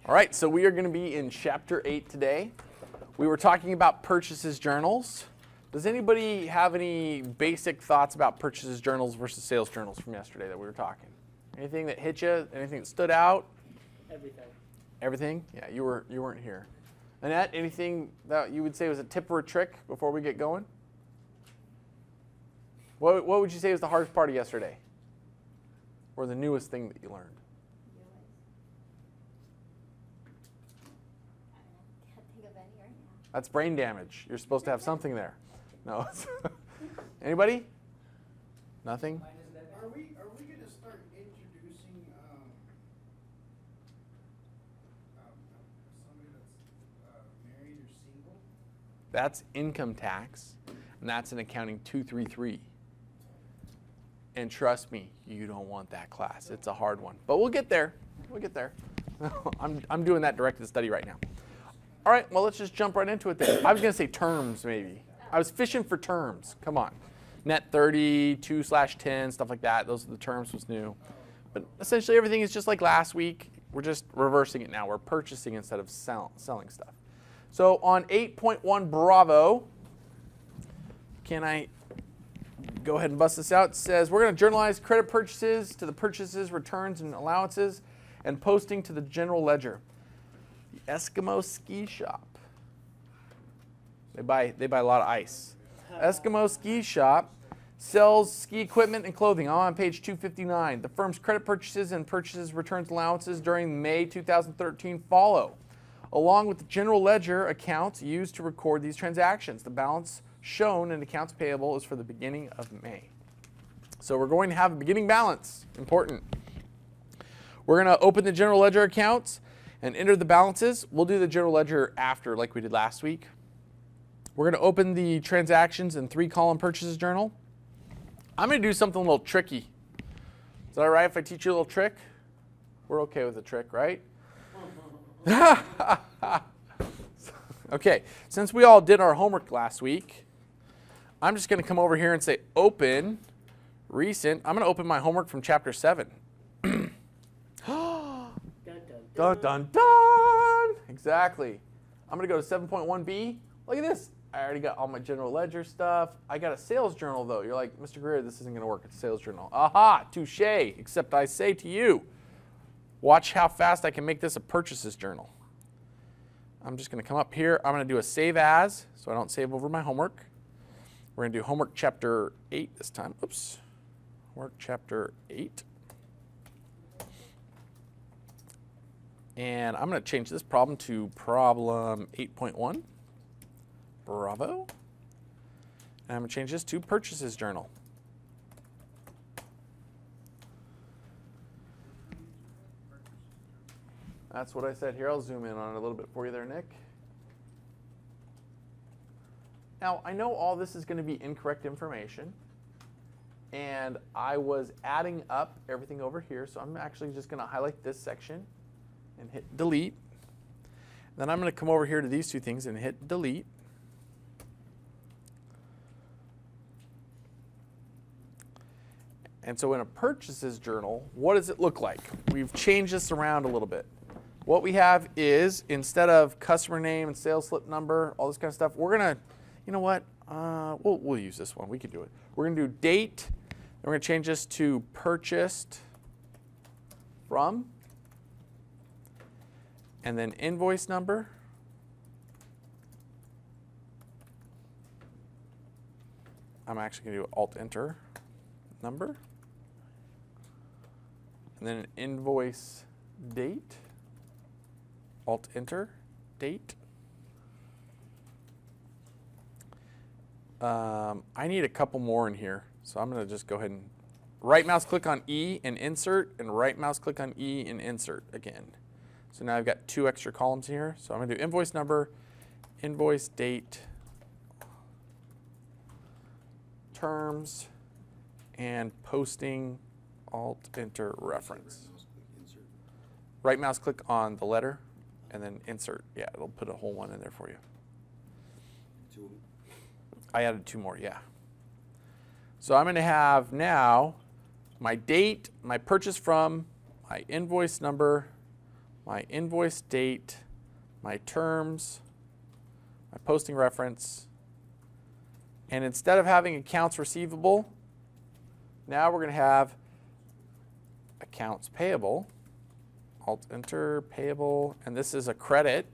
All right, so we are going to be in Chapter 8 today. We were talking about purchases journals. Does anybody have any basic thoughts about purchases journals versus sales journals from yesterday that we were talking? Anything that hit you? Anything that stood out? Everything. Everything? Yeah, you weren't here. Annette, anything that you would say was a tip or a trick before we get going? What would you say was the hardest part of yesterday? Or the newest thing that you learned? That's brain damage. You're supposed to have something there. No. Anybody? Nothing? Are we going to start introducing somebody that's married or single? That's income tax, and that's in accounting 233. And trust me, you don't want that class. It's a hard one. But we'll get there. We'll get there. I'm doing that directed study right now. All right, well, let's just jump right into it then. I was going to say terms, maybe. I was fishing for terms. Come on. Net 30, 2/10, stuff like that. Those are the terms was new. But essentially, everything is just like last week. We're just reversing it now. We're purchasing instead of selling stuff. So on 8.1 Bravo, can I go ahead and bust this out? It says we're going to journalize credit purchases to the purchases, returns, and allowances, and posting to the general ledger. The Eskimo Ski Shop. They buy a lot of ice. Eskimo Ski Shop sells ski equipment and clothing. I'm on page 259. The firm's credit purchases and purchases, returns, allowances during May 2013 follow, along with the general ledger accounts used to record these transactions. The balance shown in accounts payable is for the beginning of May. So we're going to have a beginning balance. Important. We're going to open the general ledger accounts and enter the balances. We'll do the general ledger after, like we did last week. We're going to open the transactions in 3-column purchases journal. I'm going to do something a little tricky. Is that all right if I teach you a little trick? We're okay with the trick, right? Okay, since we all did our homework last week, I'm just going to come over here and say open recent. I'm going to open my homework from chapter 7. Dun, dun, dun! Exactly. I'm going to go to 7.1b. Look at this. I already got all my general ledger stuff. I got a sales journal, though. You're like, Mr. Greer, this isn't going to work. It's a sales journal. Aha, touche. Except I say to you, watch how fast I can make this a purchases journal. I'm just going to come up here. I'm going to do a save as, so I don't save over my homework. We're going to do homework chapter 8 this time. Oops. Homework chapter 8. And I'm going to change this problem to problem 8.1. Bravo. And I'm going to change this to purchases journal. That's what I said here. I'll zoom in on it a little bit for you there, Nick. Now, I know all this is going to be incorrect information. And I was adding up everything over here. So I'm actually just going to highlight this section and hit delete. Then I'm going to come over here to these two things and hit delete. And so in a purchases journal, what does it look like? We've changed this around a little bit. What we have is, instead of customer name and sales slip number, all this kind of stuff, we're going to, you know what, we'll use this one. We can do it. We're going to do date. And we're going to change this to purchased from. And then invoice number. I'm actually going to do Alt-Enter number. And then an invoice date. Alt-Enter date. I need a couple more in here. So I'm going to just go ahead and right mouse click on E and insert, and right mouse click on E and insert again. So now I've got 2 extra columns here. So I'm going to do invoice number, invoice date, terms, and posting, Alt-Enter reference. Right mouse click on the letter, and then insert. Yeah, it'll put a whole one in there for you. I added 2 more, yeah. So I'm going to have now my date, my purchase from, my invoice number, my invoice date, my terms, my posting reference, and instead of having accounts receivable, now we're going to have accounts payable. Alt-enter payable, and this is a credit.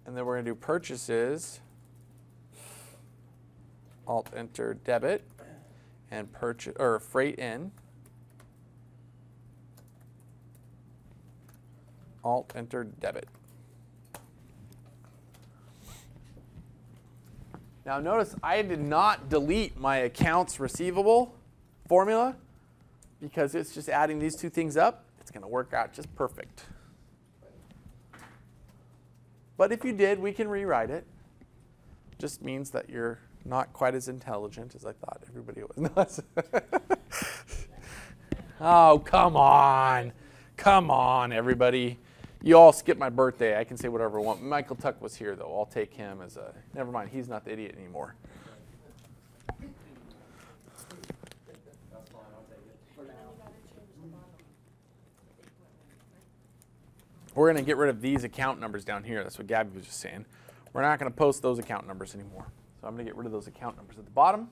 And then we're going to do purchases. Alt-enter debit, and purchase or freight in. Alt-enter debit. Now notice I did not delete my accounts receivable formula because it's just adding these two things up. It's going to work out just perfect. But if you did, we can rewrite it. Just means that you're not quite as intelligent as I thought everybody was. Oh, come on. Come on, everybody. You all skip my birthday. I can say whatever I want. Michael Tuck was here, though. I'll take him as a... Never mind. He's not the idiot anymore. We're going to get rid of these account numbers down here. That's what Gabby was just saying. We're not going to post those account numbers anymore. So I'm going to get rid of those account numbers at the bottom.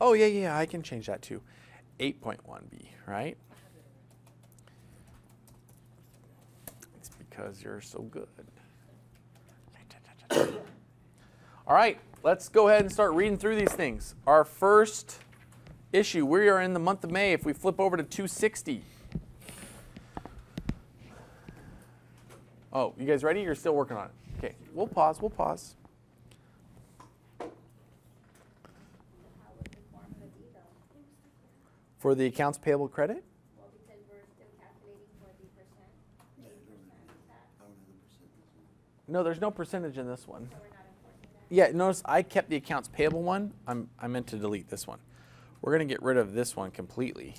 Oh, yeah, I can change that to 8.1b, right? It's because you're so good. All right, let's go ahead and start reading through these things. Our first issue, we are in the month of May. If we flip over to 260. Oh, you guys ready? You're still working on it. Okay, we'll pause. For the accounts payable credit? Well, because we're still calculating for the percent. 8%, No, there's no percentage in this one. so we're not enforcing that. Yeah, notice I kept the accounts payable one. I meant to delete this one. We're going to get rid of this one completely.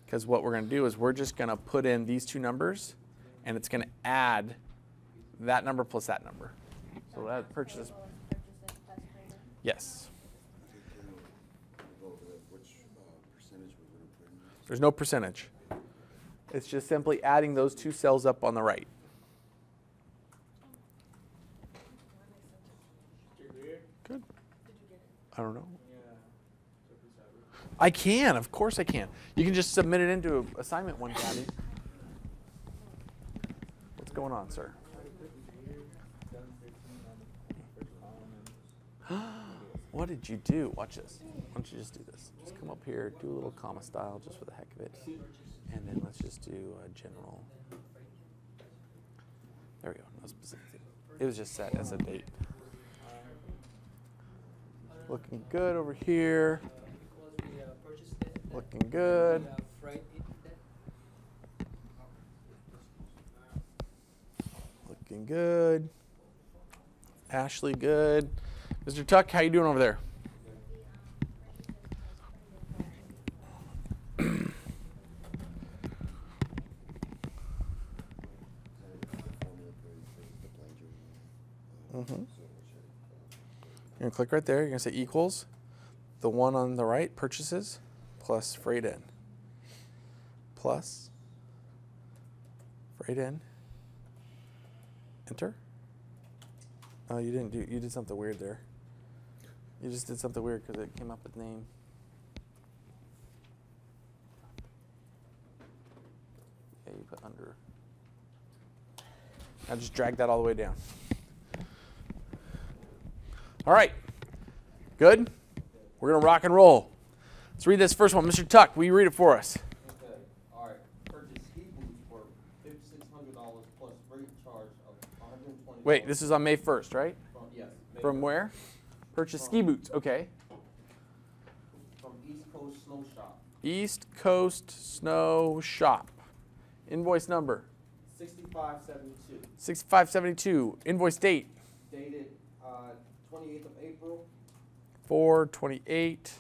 Because what we're going to do is we're just going to put in these two numbers, and it's going to add that number plus that number. So that purchases. Payable is purchases plus freight. Yes. Which percentage we're going to put in? There's no percentage. It's just simply adding those two cells up on the right. Good. I don't know. I can, of course I can. You can just submit it into assignment one, Gabby. What's going on, sir? What did you do? Watch this. Why don't you just do this? Just come up here, do a little comma style just for the heck of it. And then let's just do a general. There we go. No specific. It was just set as a date. Looking good over here. Looking good. Looking good. Ashley, good. Mr. Tuck, how you doing over there? You're going to click right there. You're going to say equals the one on the right, purchases, plus freight in. Plus freight in. Enter. Oh, you didn't do, you did something weird there. You just did something weird because it came up with name. Yeah, you put under. Now just drag that all the way down. All right, good? We're going to rock and roll. Let's read this first one. Mr. Tuck, will you read it for us? Okay, all right. Purchase ski boots for $5,600 plus freight charge of $120. Wait, this is on May 1st, right? Yes. From where? Purchase ski boots, okay. From East Coast Snow Shop. East Coast Snow Shop. Invoice number? 6572. 6572. Invoice date? Dated 28th of April. 4/28.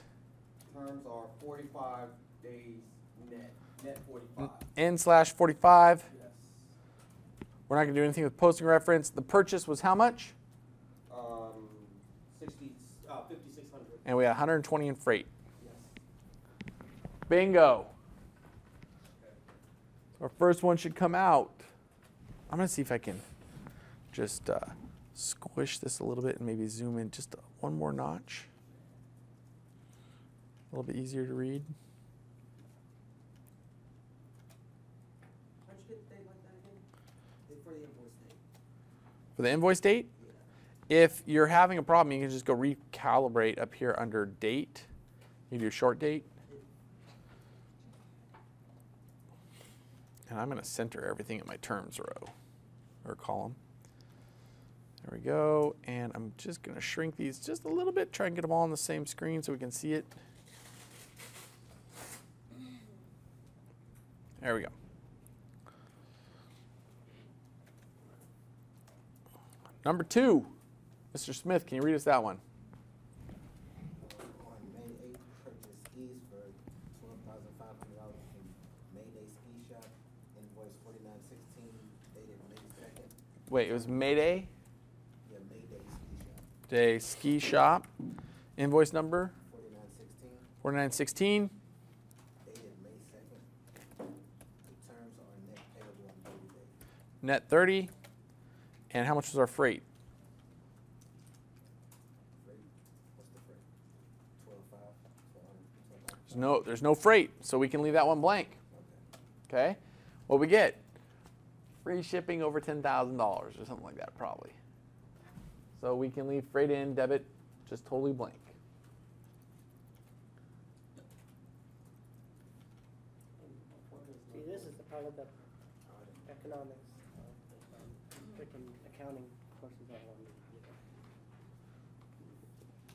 Terms are 45 days net. Net 45. N/45. Yes. We're not going to do anything with posting reference. The purchase was how much? 5,600. And we had 120 in freight. Yes. Bingo. Our first one should come out. I'm going to see if I can just squish this a little bit and maybe zoom in just one more notch. A little bit easier to read. How'd you get the date like that again? For the invoice date. For the invoice date, Yeah. if you're having a problem, you can just go recalibrate up here under date. You do short date. And I'm going to center everything in my terms row or column. There we go. And I'm just going to shrink these just a little bit, try and get them all on the same screen so we can see it. There we go. Number 2, Mr. Smith, can you read us that one? On May 8th, purchase skis for $12,500 from Mayday Ski Shop. Invoice 4916, dated May 2nd. Wait, it was Mayday Yeah, Mayday Ski Shop. Day Ski Shop. Invoice number 4916, 4916. dated May 2nd. The terms are net payable on due date. Net 30. And how much was our freight? Freight, what's the freight? 12,500. There's no freight, so we can leave that one blank. Okay. Okay? What we get? Free shipping over $10,000 or something like that, probably. So we can leave freight in, debit, just totally blank. See, this is the part of the economics, freaking accounting courses I wanted to do.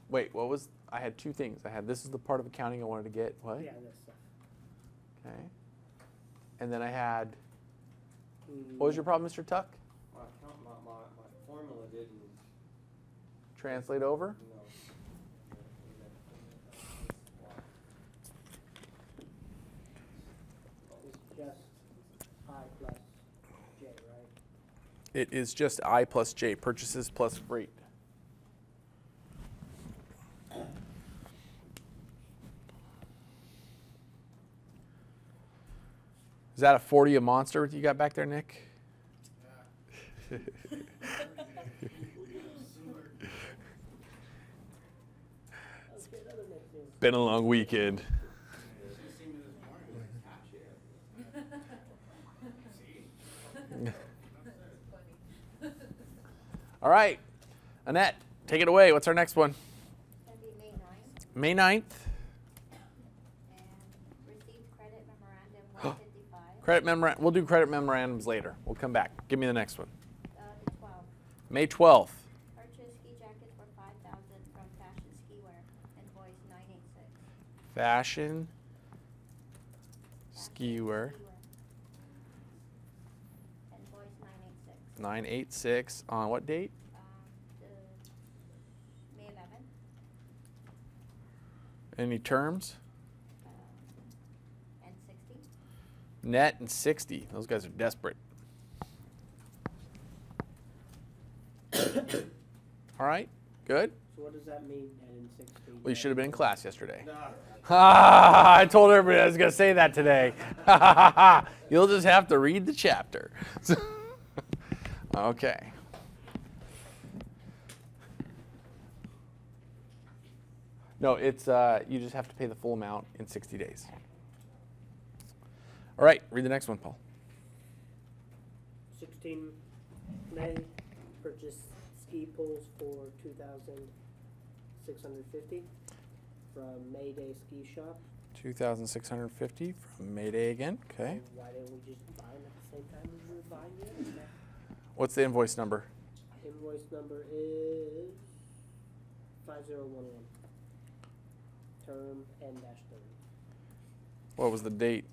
Wait, what was, I had 2 things. I had, this is the part of accounting I wanted to get, what? Yeah, this stuff. Okay. And then I had, what was your problem, Mr. Tuck? My formula didn't, Translate over? you know. It's just I plus J, right? It is just I plus J, purchases plus freight. Is that a 40 a monster you got back there, Nick? Okay, another next thing. Been a long weekend. She seen me this morning, like, "Ah, shit." See? All right, Annette, take it away. What's our next one? That'd be May 9th, May 9th. and received credit memorandum 155. Credit memorandum. We'll do credit memorandums later. We'll come back. Give me the next one. The 12th, May 12th. purchase ski jackets for 5,000 from Fashion Ski Wear. Invoice 986. Fashion ski wear. Invoice 986. 986 on what date? The May 11th. Any terms? And 60. Net and 60. Those guys are desperate. All right, good. So what does that mean, and in 60? Well, you should have been in class yesterday. No. I told everybody I was going to say that today. You'll just have to read the chapter. Okay. No, it's you just have to pay the full amount in 60 days. All right, read the next one, Paul. 16 May, purchase ski poles for 2,650 from Mayday Ski Shop. 2,650 from Mayday again. Okay. And why didn't we just buy them at the same time as we were buying it? What's the invoice number? Invoice number is 5011. Term N-30. What was the date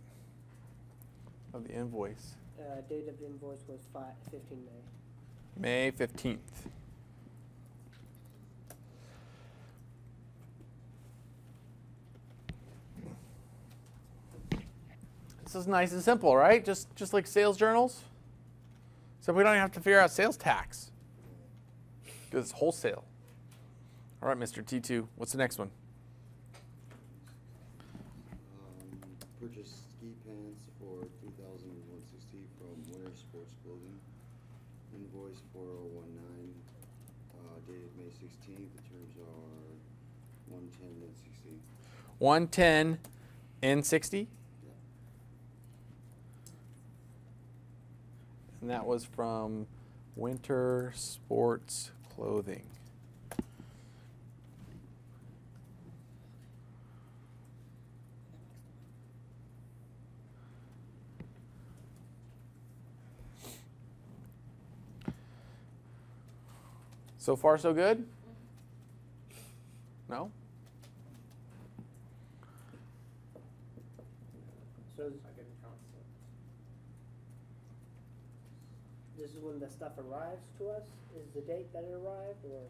of the invoice? Date of invoice was 15 May. May 15th. This is nice and simple, right? Just like sales journals. So we don't even have to figure out sales tax because it's wholesale. All right, Mr. T2, what's the next one? purchased ski pants for $3,160 from Winter Sports Clothing. Invoice 4019, dated May 16th. The terms are 110 and 60. 110 and 60. And that was from Winter Sports Clothing. So far, so good? No? So this is when the stuff arrives to us, is the date that it arrived, or,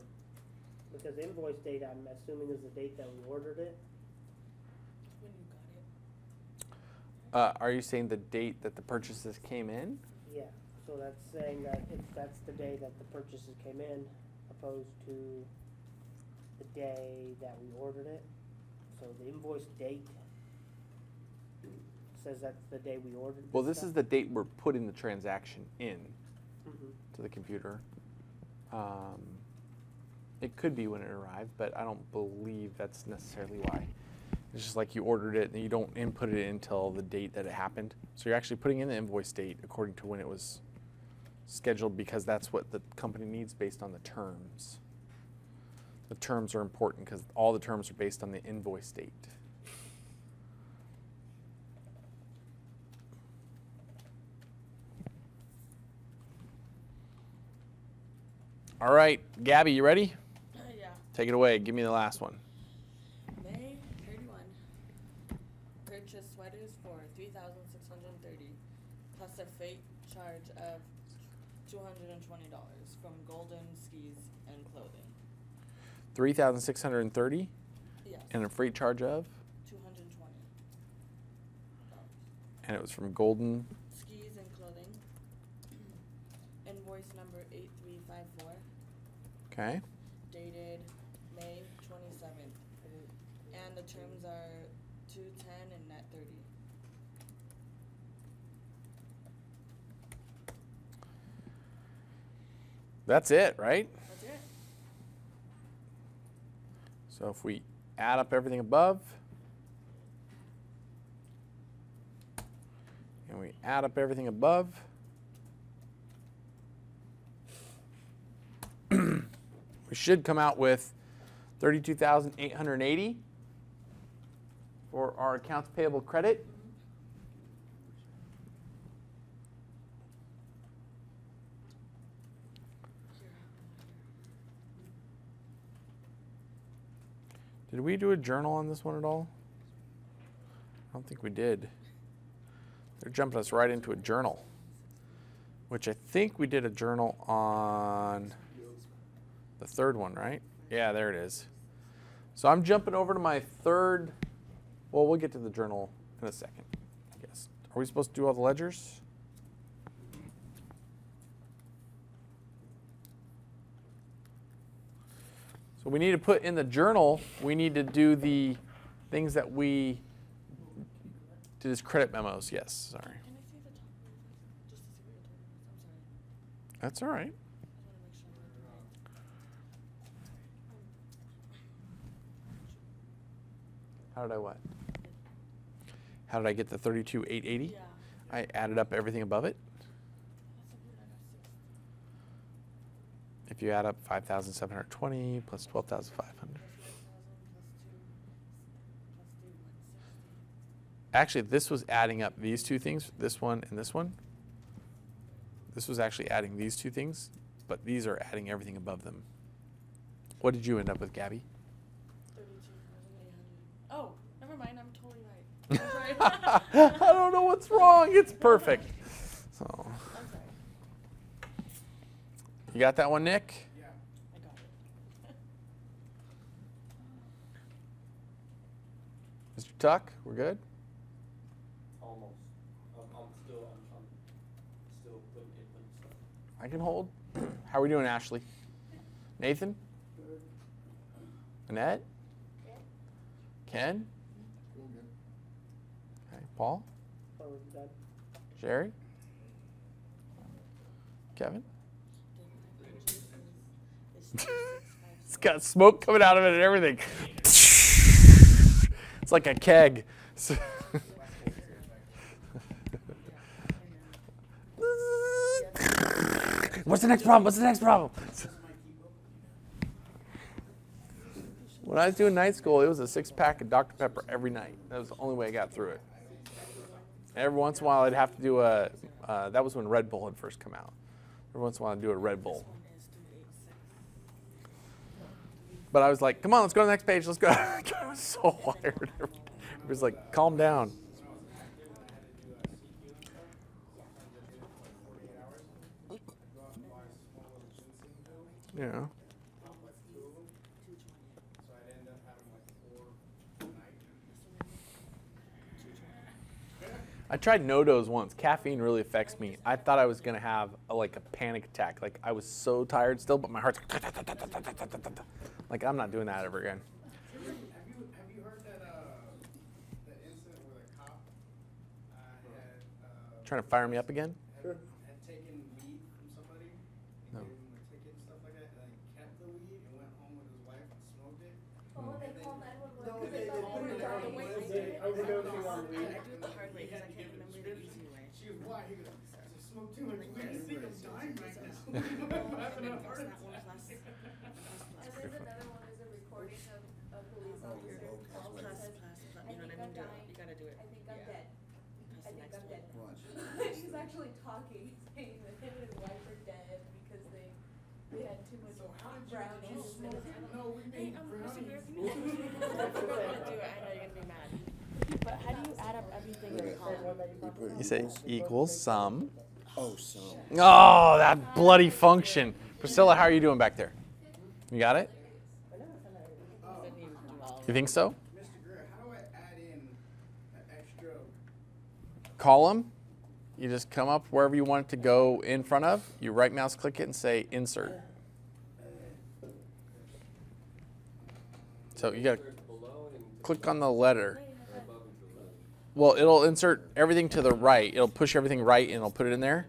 because invoice date, I'm assuming is the date that we ordered it? When you got it. Are you saying the date that the purchases came in? Yeah, so that's saying that that's the day that the purchases came in, opposed to the day that we ordered it. So the invoice date says that's the day we ordered. Well, this is the date we're putting the transaction in to the computer. It could be when it arrived, but I don't believe that's necessarily why. It's just like you ordered it and you don't input it until the date that it happened. So you're actually putting in the invoice date according to when it was scheduled, because that's what the company needs based on the terms. The terms are important because all the terms are based on the invoice date. All right, Gabby, you ready? Yeah. Take it away. Give me the last one. May 31. Purchase sweaters for $3,630 plus a freight charge of $220 from Golden Skis and Clothing. $3,630 Yes. and a freight charge of, $220. and it was from Golden. Skis and Clothing. Invoice number 8354. Okay. Dated May 27th. And the terms are 210 and net 30. That's it, right? That's it. So if we add up everything above, and we add up everything above, we should come out with $32,880 for our accounts payable credit. Did we do a journal on this one at all? I don't think we did. They're jumping us right into a journal, which I think we did a journal on the third one, right? Yeah, there it is. So I'm jumping over to my third. Well, we'll get to the journal in a second, I guess. Are we supposed to do all the ledgers? So we need to put in the journal, we need to do the things that we did as credit memos. Yes, sorry. Can I see the top really quick? Just to see what your total is. I'm sorry. That's all right. I just want to make sure I'm doing it right. How did I what? How did I get the 32,880? Yeah. I added up everything above it. That's so weird. I got 6. If you add up 5,720 plus 12,500. Plus 2 160. Actually, this was adding up these two things, this one and this one. This was actually adding these two things, but these are adding everything above them. What did you end up with, Gabby? 32,800. Oh, never mind. I'm totally right. I'm sorry. I don't know what's wrong. It's perfect. So, I'm sorry. you got that one, Nick? Yeah. I got it. Mr. Tuck, we're good? Almost. I'm still putting stuff. I can hold. How are we doing, Ashley? Nathan? Annette? Ken? Okay. Paul? Or was it done? Jerry? Kevin? It's got smoke coming out of it and everything. It's like a keg. What's the next problem? What's the next problem? When I was doing night school, it was a 6-pack of Dr. Pepper every night. That was the only way I got through it. Every once in a while, I'd have to do a, that was when Red Bull had first come out. Every once in a while, I'd do a Red Bull. But I was like, come on, let's go to the next page. Let's go. I was so wired. It was like, calm down. Yeah. I tried no-dos once. Caffeine really affects me. I thought I was going to have a panic attack. Like, I was so tired still, but my heart's like, I'm not doing that ever again. Have you heard that incident where the cop had Trying to fire me up again? had taken weed from somebody and No. gave him a ticket and stuff like that, and then kept the weed and went home with his wife and smoked it? Oh, they called 911 No, because they they thought put they it were down. dying. Overdosing on weed. I do it the hard way because I can't remember the easy way. She was, why? He goes, I smoked too much weed. I think I'm dying right now. And Having a then heart that's not one attack. class. And there's another one, is a recording of a police officer who calls and Class, says, class, I you know think what I I'm mean? dying. You gotta do it. I think I'm Yeah. dead. Pass I the think next I'm one. dead. Watch. He's actually talking, saying that him and his wife are dead because they had too much So how did you brownies. smoke it? No, we Hey, made Mr. brownies. Greer, can you do it? I know you're gonna be mad. But how do you add up everything in the column? You say equals sum. Oh, so. Oh, that bloody function. Priscilla, how are you doing back there? You got it? You think so? Mr. Greer, how do I add in an extra? Column. You just come up wherever you want it to go in front of. You right mouse click it and say insert. So you got to click on the letter. Well, it'll insert everything to the right. It'll push everything right and it'll put it in there.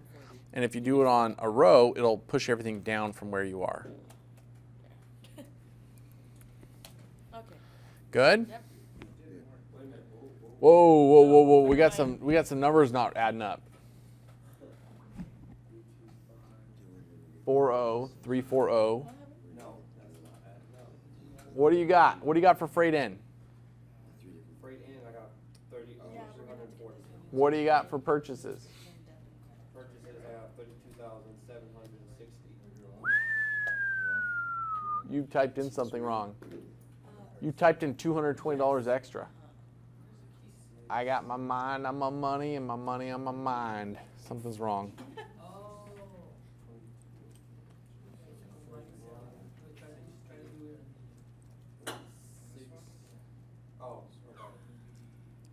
And if you do it on a row, it'll push everything down from where you are. Okay. Good? Yep. Whoa, whoa, whoa, whoa. We got some numbers not adding up. 40340. What do you got? What do you got for freight in? Freight in, I got 340. What do you got for purchases? Purchases, I got 32,760. You typed in something wrong. You typed in $220 extra. I got my mind on my money and my money on my mind. Something's wrong. Oh,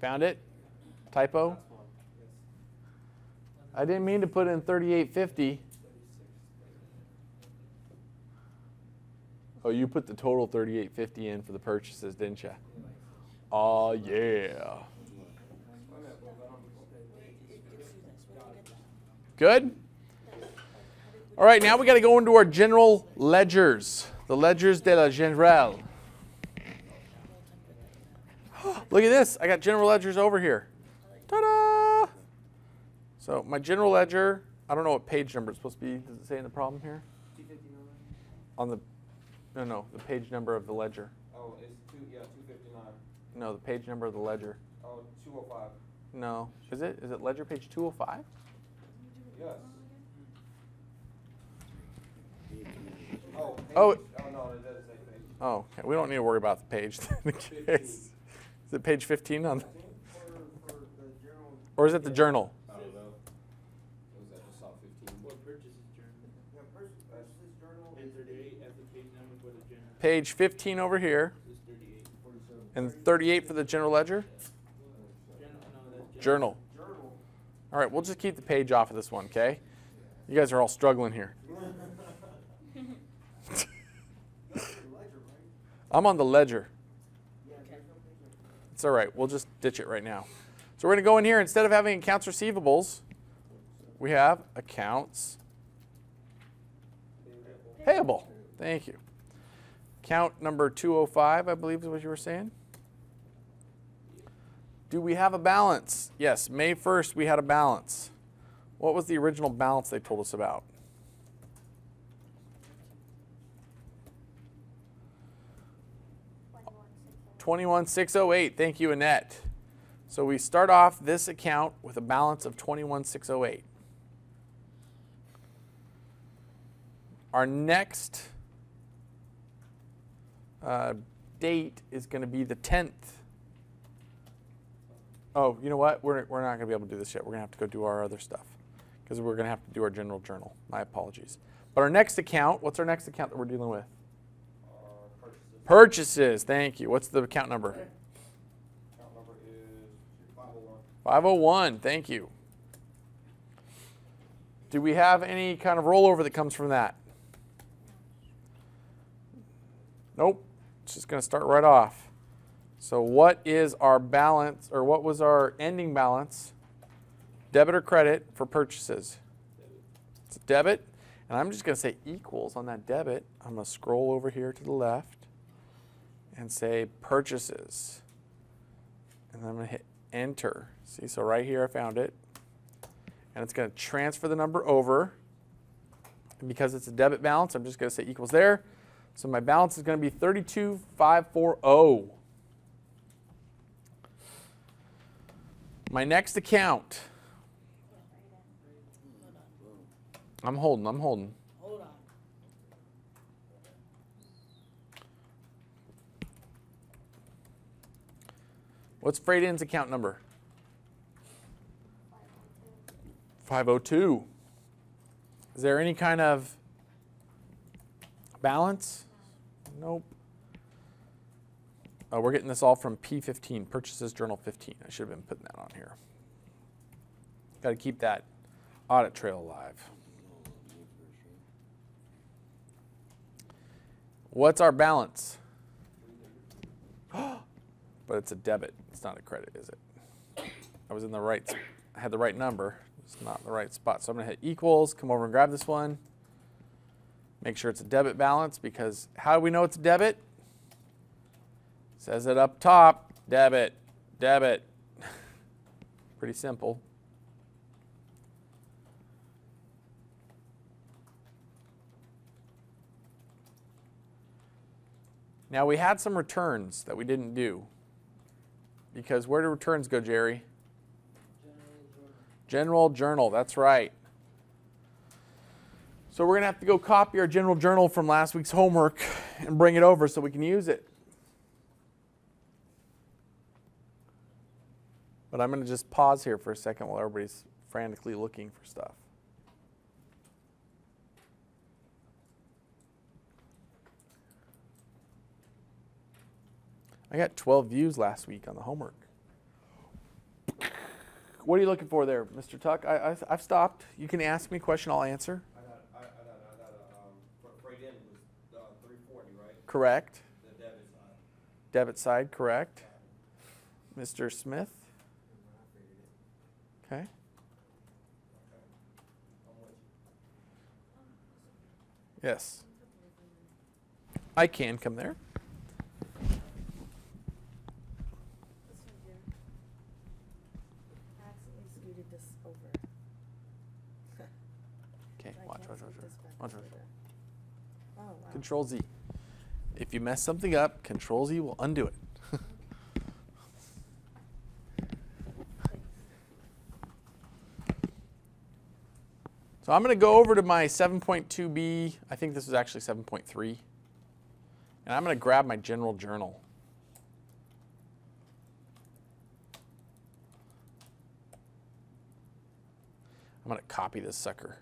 Found it? Typo? I didn't mean to put in 3850. Oh, you put the total 3850 in for the purchases, didn't you? Oh, yeah. Good? All right, now we got to go into our general ledgers. The ledgers de la generale. Look at this. I got general ledgers over here. Ta-da! So my general ledger, I don't know what page number it's supposed to be. Does it say in the problem here? On the, no, the page number of the ledger. oh, it's 259. No, the page number of the ledger. Oh, 205. No. Is it? Is it ledger page 205? Yes. Oh, page, Oh. oh no, it doesn't say page. Oh, okay. We don't need to worry about the page. In case. Is it page 15 on? For the journal. Or is it the journal? I don't know. Was that just saw 15? What purchases journal? Yeah, purchases journal. And 38 as the page number for the journal. Page 15 over here. Is 38. And 38 for the general ledger? Journal, no, that's Journal. Journal. All right, we'll just keep the page off of this one, okay? You guys are all struggling here. I'm on the ledger. It's all right. We'll just ditch it right now. So we're going to go in here, instead of having accounts receivables, we have accounts payable. Thank you. Account number 205, I believe is what you were saying. Do we have a balance? Yes, May 1st we had a balance. What was the original balance they told us about? $21,608. Thank you, Annette. So we start off this account with a balance of $21,608. Our next date is going to be the 10th. Oh, you know what? We're not going to be able to do this yet. We're going to have to go do our other stuff because we're going to have to do our general journal. My apologies. But our next account, what's our next account that we're dealing with? Purchases. Thank you. What's the account number? Account number is 501. 501. Thank you. Do we have any kind of rollover that comes from that? Nope. It's just going to start right off. So what is our balance, or what was our ending balance, debit or credit, for purchases? It's a debit. And I'm just going to say equals on that debit. I'm going to scroll over here to the left and say purchases. And then I'm going to hit enter. See, so right here I found it. And it's going to transfer the number over. And because it's a debit balance, I'm just going to say equals there. So my balance is going to be $32,540. My next account. I'm holding. Hold on. What's Freight In's account number? 502. Is there any kind of balance? Nope. Oh, we're getting this all from P15, Purchases Journal 15. I should have been putting that on here. Got to keep that audit trail alive. What's our balance? But it's a debit. It's not a credit, is it? I was in the right, I had the right number. It's not the right spot. So I'm going to hit equals, come over and grab this one. Make sure it's a debit balance, because how do we know it's a debit? Says it up top, debit, debit. Pretty simple. Now we had some returns that we didn't do. Because where do returns go, Jerry? General journal, that's right. So we're going to have to go copy our general journal from last week's homework and bring it over so we can use it. But I'm going to just pause here for a second while everybody's frantically looking for stuff. I got 12 views last week on the homework. What are you looking for there, Mr. Tuck? I've stopped. You can ask me a question, I'll answer. Freight in was 340, right? Correct. The debit side. Debit side, correct. Mr. Smith? Okay. Yes. I can come there. Okay, watch. Oh, wow. Control Z. If you mess something up, Control Z will undo it. So I'm going to go over to my 7.2b. I think this is actually 7.3. And I'm going to grab my general journal. I'm going to copy this sucker.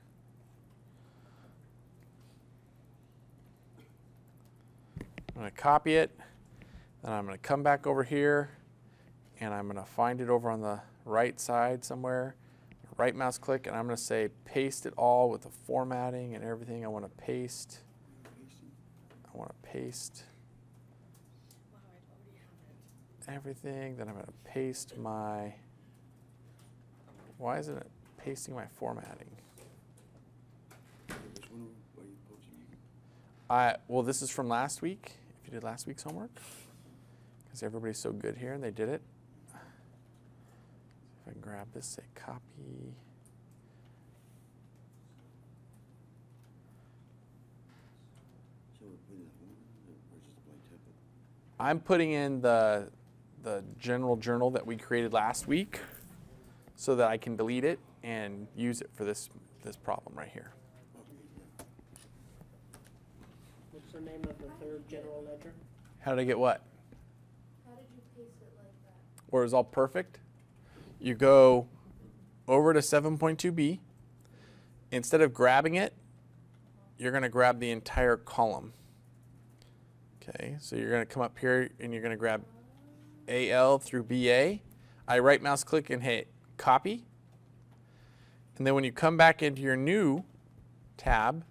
I'm going to copy it. Then I'm going to come back over here. And I'm going to find it over on the right side somewhere. Right mouse click, and I'm going to say paste it all with the formatting and everything. I want to paste. Everything. Then I'm going to paste my Why isn't it pasting my formatting? Which one are you posting? Well, this is from last week, if you did last week's homework. Because everybody's so good here and they did it. If I can grab this, say copy. So we're putting that one, or just a blank template? I'm putting in the general journal that we created last week so that I can delete it and use it for this problem right here. What's the name of the third general ledger? How did I get what? How did you paste it like that? Where it's all perfect? You go over to 7.2b. Instead of grabbing it, you're going to grab the entire column. Okay, so you're going to come up here and you're going to grab AL through BA. I right mouse click and hit copy. And then when you come back into your new tab,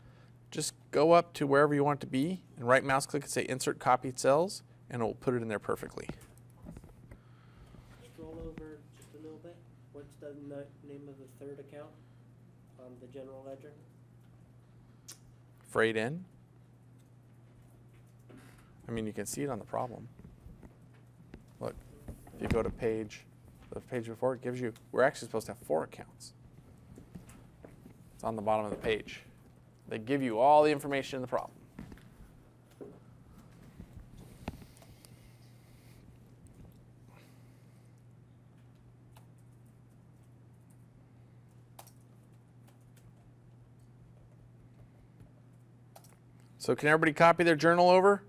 just go up to wherever you want it to be and right mouse click and say insert copied cells and it will put it in there perfectly. Scroll over just a little bit. What's the name of the third account on the general ledger? Freight in. I mean, you can see it on the problem. Look, if you go to the page before, it gives you, we're actually supposed to have 4 accounts. It's on the bottom of the page. They give you all the information in the problem. So can everybody copy their journal over?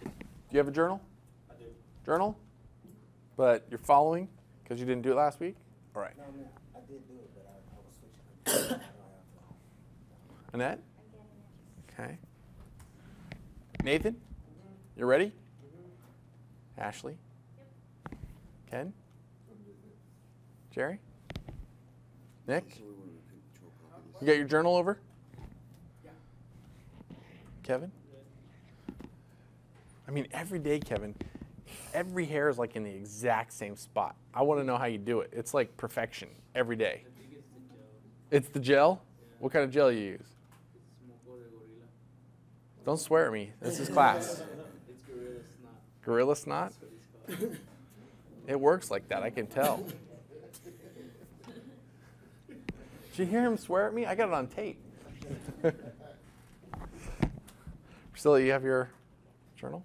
Do you have a journal? I do. Journal? But you're following because you didn't do it last week? All right. No, man, I did do it, but I was switching. I don't have Annette? I'm getting it. Okay. Nathan? You ready? Ashley? Ken? Jerry? Nick? So we want to control copy this. You got your journal over? Yeah. Kevin? I mean, every day, Kevin, every hair is like in the exact same spot. I want to know how you do it. It's like perfection every day. I think it's the gel. It's the gel? Yeah. What kind of gel you use? It's Moco de Gorilla. Don't swear at me. This is class. It's Gorilla Snot. Gorilla snot? That's what it's called. It works like that, I can tell. Did you hear him swear at me? I got it on tape. Priscilla, you have your journal?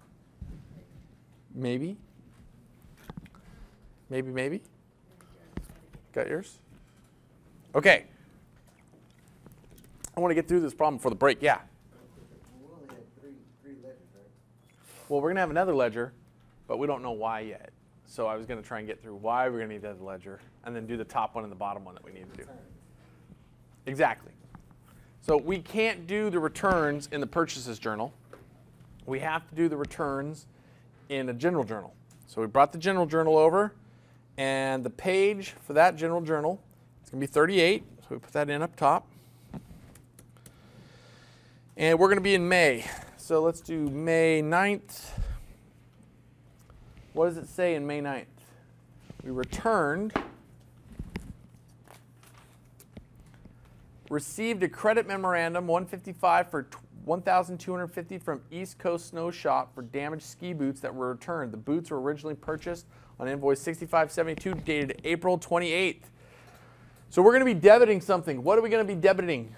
Maybe? Maybe? Got yours? Okay. I want to get through this problem before the break. Yeah. We only had three ledgers, right? Well, we're going to have another ledger, but we don't know why yet. So I was going to try and get through why we're going to need that ledger and then do the top one and the bottom one that we need to do. Exactly. So we can't do the returns in the purchases journal. We have to do the returns in a general journal. So we brought the general journal over, and the page for that general journal is going to be 38. So we put that in up top. And we're going to be in May. So let's do May 9th. What does it say in May 9th? We returned, received a credit memorandum 155 for $1,250 from East Coast Snow Shop for damaged ski boots that were returned. The boots were originally purchased on invoice 6572 dated April 28th. So we're going to be debiting something. What are we going to be debiting?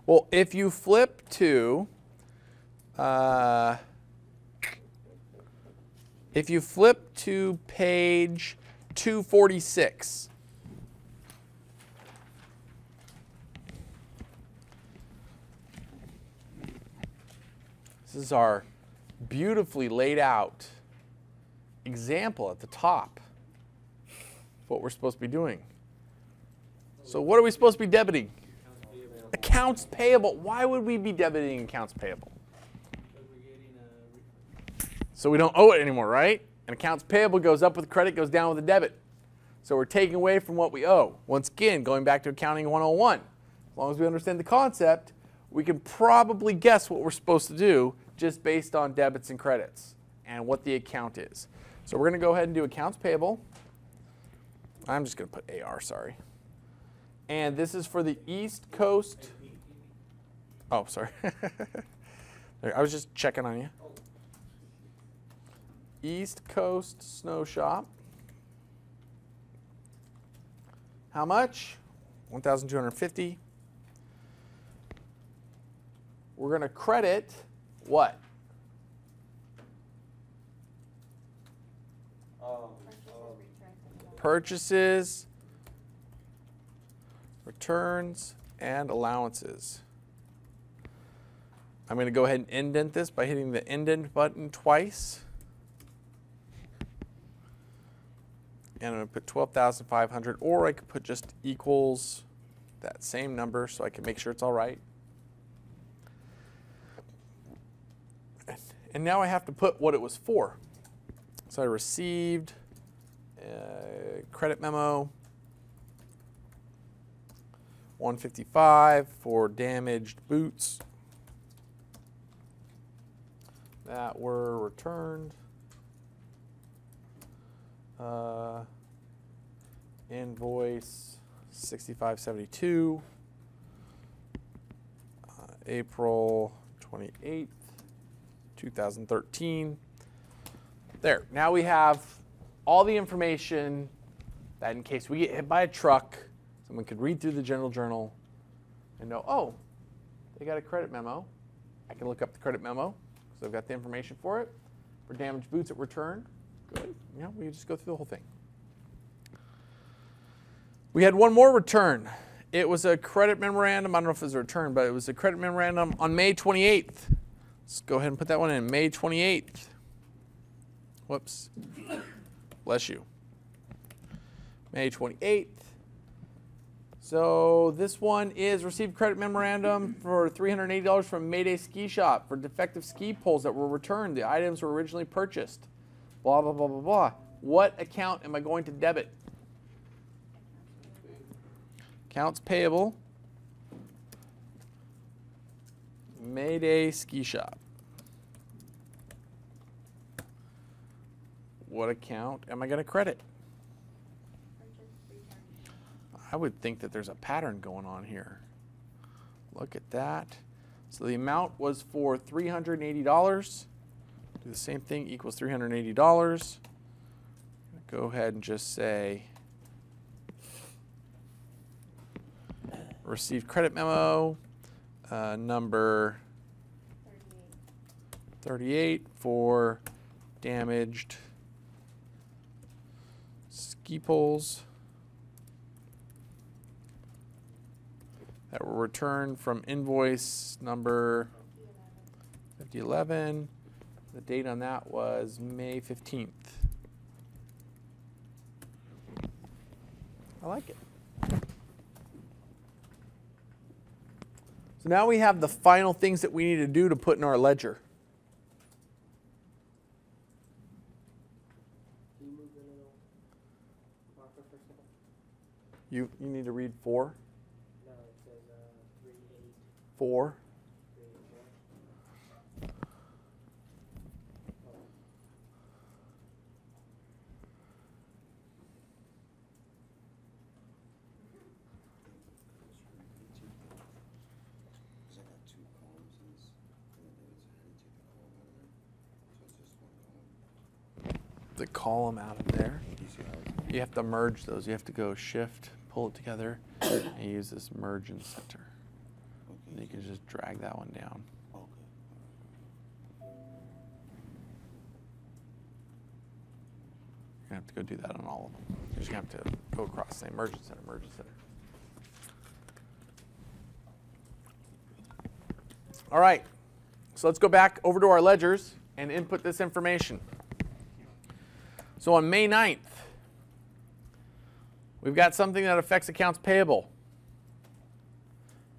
Well, if you flip to page 246, this is our beautifully laid out example at the top of what we're supposed to be doing. So what are we supposed to be debiting? Accounts payable. Why would we be debiting accounts payable? Because we're getting a refund. So we don't owe it anymore, right? And accounts payable goes up with credit, goes down with a debit. So we're taking away from what we owe. Once again, going back to accounting 101. As long as we understand the concept, we can probably guess what we're supposed to do just based on debits and credits and what the account is. So we're going to go ahead and do accounts payable. I'm just going to put AR, sorry. And this is for the East Coast. Oh, sorry. I was just checking on you. East Coast Snow Shop. How much? $1,250. We're going to credit what? Purchases, returns, and allowances. I'm going to go ahead and indent this by hitting the indent button twice. And I'm going to put 12,500, or I could put just equals that same number so I can make sure it's all right. And now I have to put what it was for. So I received a credit memo, 155 for damaged boots that were returned. Invoice 6572, April 28th, 2013. There, now we have all the information that in case we get hit by a truck, someone could read through the general journal and know, oh, they got a credit memo. I can look up the credit memo because I've got the information for it. For damaged boots at return, good. You know, we can just go through the whole thing. We had one more return. It was a credit memorandum. I don't know if it was a return, but it was a credit memorandum on May 28th. Let's go ahead and put that one in, May 28th. Whoops. Bless you. May 28th. So this one is received credit memorandum for $380 from Mayday Ski Shop for defective ski poles that were returned. The items were originally purchased. Blah, blah, blah, blah, blah. What account am I going to debit? Accounts payable. Mayday Ski Shop. What account am I going to credit? I would think that there's a pattern going on here. Look at that. So the amount was for $380. Do the same thing, equals $380. Go ahead and just say received credit memo, number 38 for damaged ski poles that were returned from invoice number 5011. The date on that was May 15th. I like it. So now we have the final things that we need to do to put in our ledger. Can you move the little marker for a second? You need to read 4. No, it says 3, 8, 4. 3, 4. Because I got 2 columns in this, and then I had to take the column out of there, so it's just 1 column. The column out of there. You see how it's, You have to merge those. You have to go shift, pull it together, and use this merge in center. And okay, you can just drag that one down. okay. You're going to have to go do that on all of them. You're just going to have to go across, say merge in center, merge in center. All right, so let's go back over to our ledgers and input this information. So on May 9th, we've got something that affects accounts payable.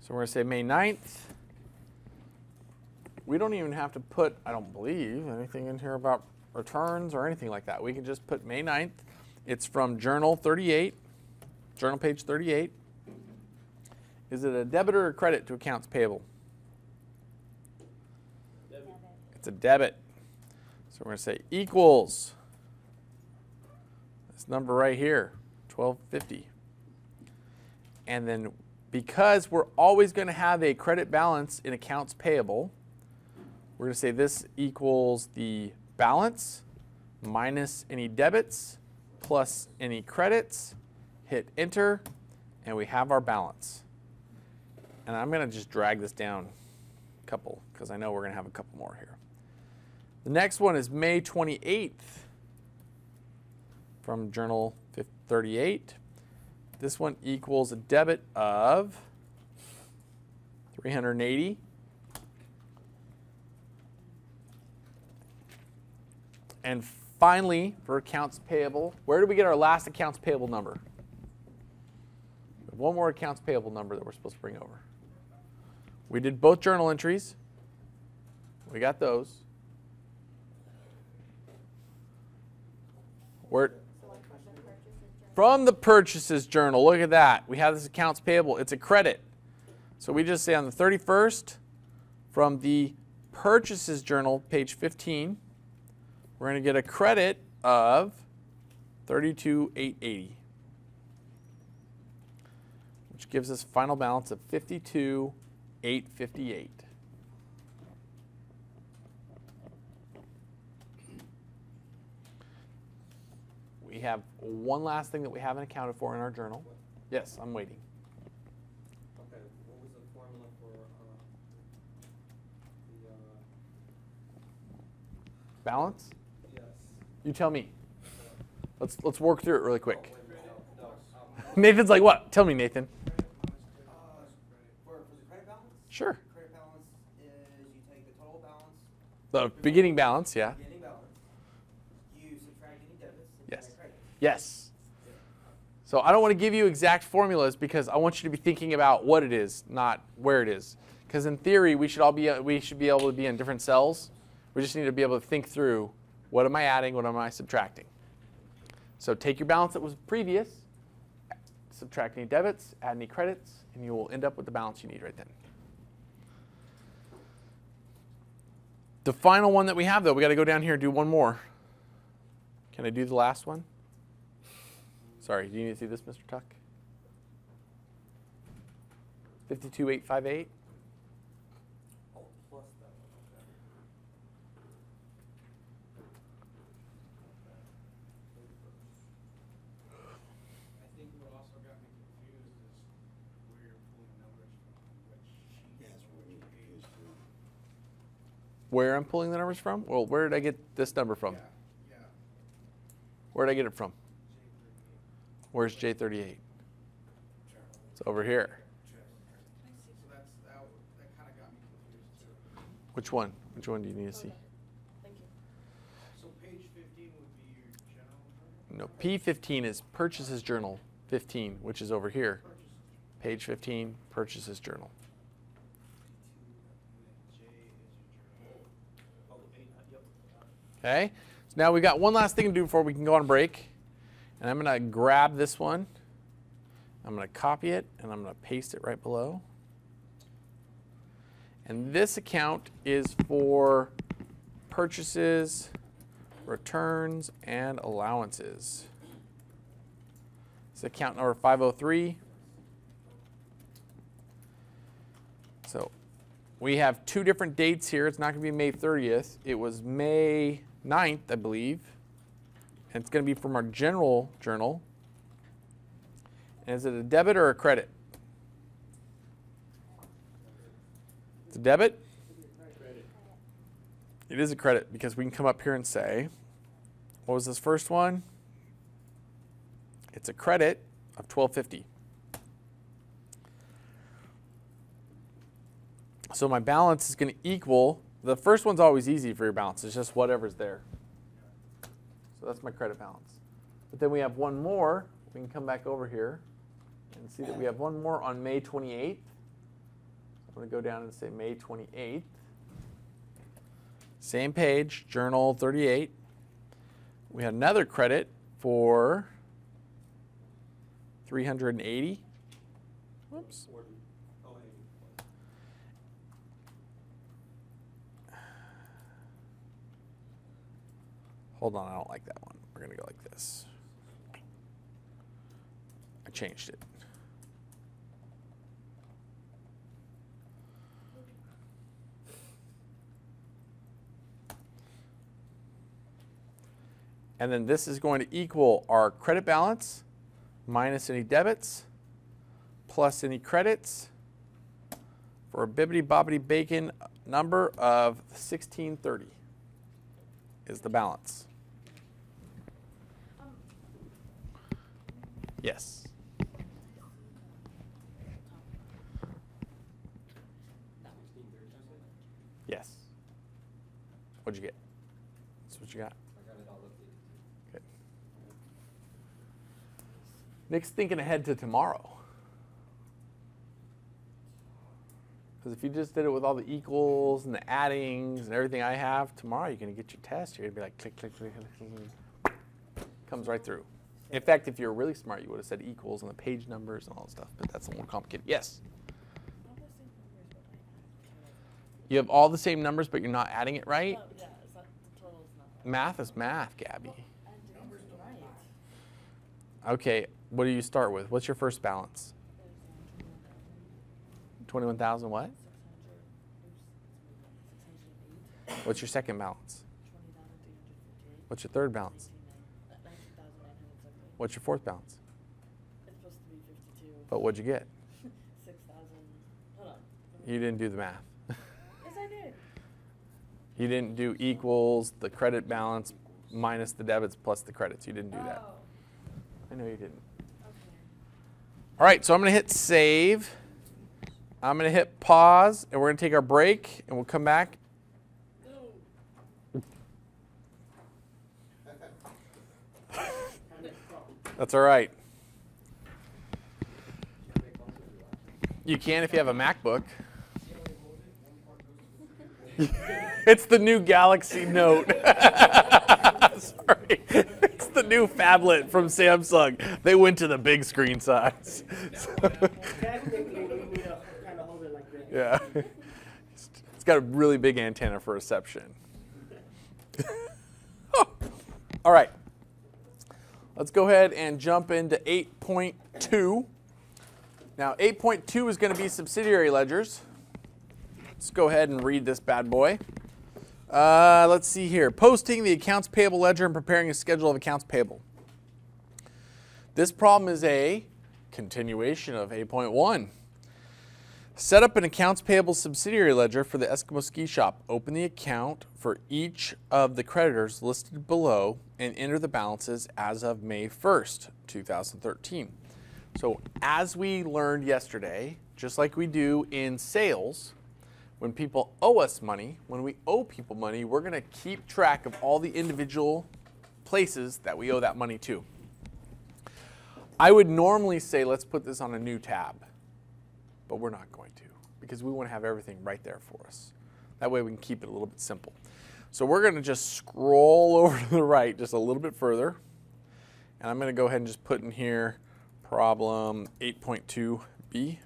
So we're going to say May 9th. We don't even have to put, I don't believe, anything in here about returns or anything like that. We can just put May 9th. It's from Journal 38, Journal page 38. Is it a debit or a credit to accounts payable? Debit. It's a debit. So we're going to say equals this number right here, 1250. And then because we're always going to have a credit balance in accounts payable, we're going to say this equals the balance minus any debits plus any credits. Hit enter, and we have our balance. And I'm going to just drag this down a couple because I know we're going to have a couple more here. The next one is May 28th from Journal 38. This one equals a debit of 380. And finally, for accounts payable, where did we get our last accounts payable number? One more accounts payable number that we're supposed to bring over. We did both journal entries. We got those. Where? From the purchases journal. Look at that. We have this accounts payable. It's a credit. So we just say on the 31st, from the purchases journal, page 15, we're going to get a credit of $32,880, which gives us a final balance of $52,858. We have one last thing that we haven't accounted for in our journal. Yes, I'm waiting. Okay, what was the formula for the Balance? yes? You tell me. Let's work through it really quick. Oh, wait, no, Nathan's like, what? Tell me, Nathan. For the credit balance? Sure. Credit balance is you take the total balance, The beginning balance, yeah. beginning balance, you subtract any debits, and Yes. add credits. Yes. So I don't want to give you exact formulas because I want you to be thinking about what it is, not where it is. Because in theory, we should be able to be in different cells. We just need to be able to think through what am I adding, what am I subtracting. So take your balance that was previous, subtract any debits, add any credits, and you will end up with the balance you need right then. The final one that we have, though, we got to go down here and do one more. Can I do the last one? Sorry, do you need to see this, Mr. Tuck? 52858. Oh, plus that one, okay. I think what also got me confused is where you're pulling numbers from, which sheet Yeah, that's what which we're page. confused too. Where I'm pulling the numbers from? Well, where did I get this number from? Yeah, Where did I get it from? J38. Where's J38? It's over here. So that kind of got me confused too. Which one? Which one do you need to see? Thank you. So page 15 would be your general No, journal? P15 is Purchases Journal 15, which is over here. Purchases. Page 15, Purchases Journal. J is your journal. Okay, so now we got one last thing to do before we can go on break. And I'm going to grab this one. I'm going to copy it, and I'm going to paste it right below. And this account is for purchases, returns, and allowances. It's account number 503. So we have two different dates here. It's not going to be May 30th. It was May 9th, I believe. And it's going to be from our general journal. And is it a debit or a credit? It's a debit? Credit. It is a credit because we can come up here and say, what was this first one? It's a credit of $12.50. So my balance is going to equal, the first one's always easy for your balance. It's just whatever's there. So that's my credit balance. But then we have one more. We can come back over here and see that we have one more on May 28th. I'm going to go down and say May 28th. Same page, Journal 38. We had another credit for 380. Whoops. Hold on, I don't like that one. We're going to go like this. I changed it. And then this is going to equal our credit balance minus any debits plus any credits for a bibbity bobbity bacon number of 1630 is the balance. Yes. Yes. What'd you get? That's what you got. Okay. Nick's thinking ahead to tomorrow. Because if you just did it with all the equals and the addings and everything I have, tomorrow you're going to get your test. You're going to be like, click, click, click, click, click. Comes right through. In fact, if you're really smart, you would have said equals and the page numbers and all that stuff, but that's a little more complicated. Yes? You have all the same numbers, but you're not adding it right? Oh, yeah, it's not, the total's not right. Math is math, Gabby. Numbers right. Okay, what do you start with? What's your first balance? 21,000 what? 608. What's your second balance? 20,358. What's your third balance? 19,978. What's your fourth balance? It's supposed to be 52. But what'd you get? 6,000. Hold on. You didn't do the math. Yes, I did. You didn't do equals, the credit balance minus the debits plus the credits. You didn't do that. Oh, I know you didn't. okay. All right, so I'm going to hit save. I'm going to hit pause, and we're going to take our break, and we'll come back. That's all right. You can if you have a MacBook. It's the new Galaxy Note. Sorry. It's the new phablet from Samsung. They went to the big screen size. Technically, we need to kind of hold it like this. Yeah. It's got a really big antenna for reception. All right. Let's go ahead and jump into 8.2. Now, 8.2 is going to be subsidiary ledgers. Let's go ahead and read this bad boy. Let's see here. Posting the accounts payable ledger and preparing a schedule of accounts payable. This problem is a continuation of 8.1. Set up an accounts payable subsidiary ledger for the Eskimo Ski Shop. Open the account for each of the creditors listed below and enter the balances as of May 1st, 2013. So as we learned yesterday, just like we do in sales, when people owe us money, when we owe people money, we're going to keep track of all the individual places that we owe that money to. I would normally say let's put this on a new tab, but we're not going to because we want to have everything right there for us. That way we can keep it a little bit simple. So we're going to just scroll over to the right just a little bit further, and I'm going to go ahead and just put in here problem 8.2b.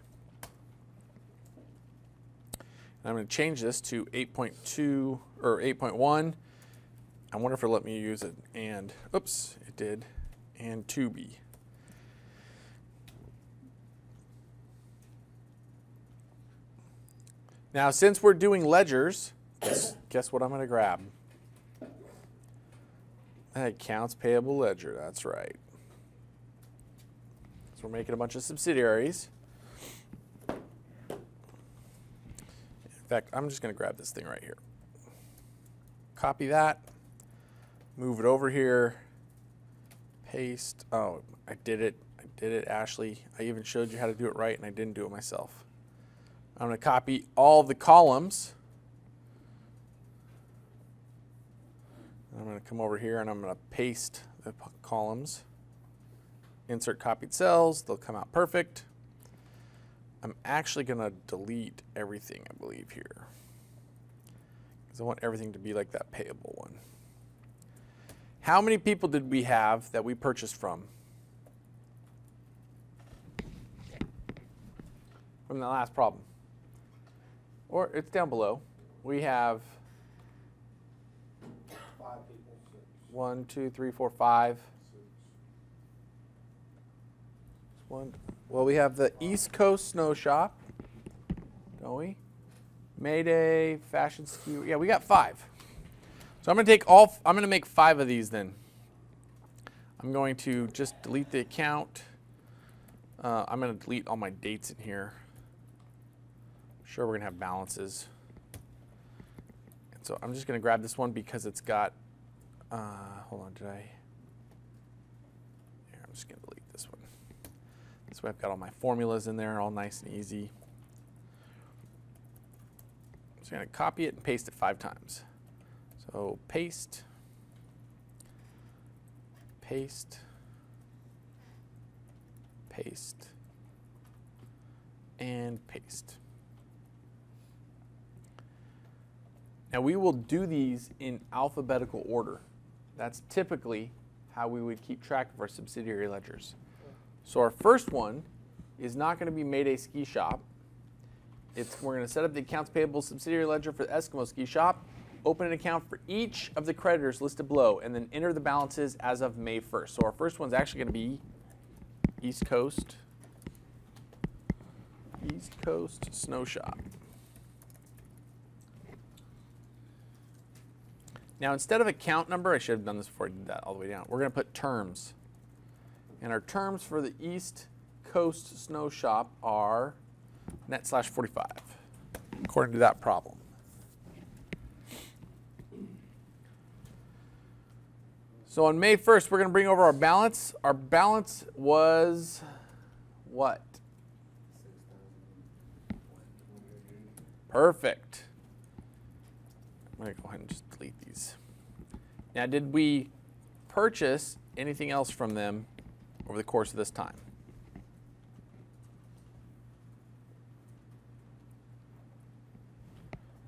I'm going to change this to 8.2 or 8.1. I wonder if it'll let me use it and, oops, it did, and 2b. Now, since we're doing ledgers, guess what I'm going to grab? Accounts payable ledger, that's right. So we're making a bunch of subsidiaries. In fact, I'm just going to grab this thing right here. Copy that, move it over here, paste. Oh, I did it, Ashley. I even showed you how to do it right, and I didn't do it myself. I'm going to copy all the columns. I'm going to come over here, and I'm going to paste the columns. Insert copied cells. They'll come out perfect. I'm actually going to delete everything, I believe, here. Because I want everything to be like that payable one. How many people did we have that we purchased from? From the last problem. Or it's down below. We have 5 people, 6. 1, 2, 3, 4, 5. Well, we have the East Coast Snow Shop, don't we? Mayday, Fashion Ski. Yeah, we got 5. So I'm going to take all. I'm going to make 5 of these then. I'm going to just delete the account. I'm going to delete all my dates in here. I'm sure we're going to have balances. And so I'm just going to grab this one because it's got. Hold on, did I? Here, I'm just going to delete this one. This way I've got all my formulas in there, all nice and easy. I'm just going to copy it and paste it 5 times. So paste, paste, paste, and paste. Now we will do these in alphabetical order. That's typically how we would keep track of our subsidiary ledgers. So our first one is not going to be Mayday Ski Shop. We're going to set up the accounts payable subsidiary ledger for the Eskimo Ski Shop, open an account for each of the creditors listed below, and then enter the balances as of May 1st. So our first one's actually going to be East Coast Snow Shop. Now instead of account number, I should have done this before I did that all the way down. We're going to put terms. And our terms for the East Coast Snow Shop are net/45, according to that problem. So on May 1st, we're going to bring over our balance. Our balance was what? Perfect. I'm going to go ahead and just delete these. Now, did we purchase anything else from them over the course of this time?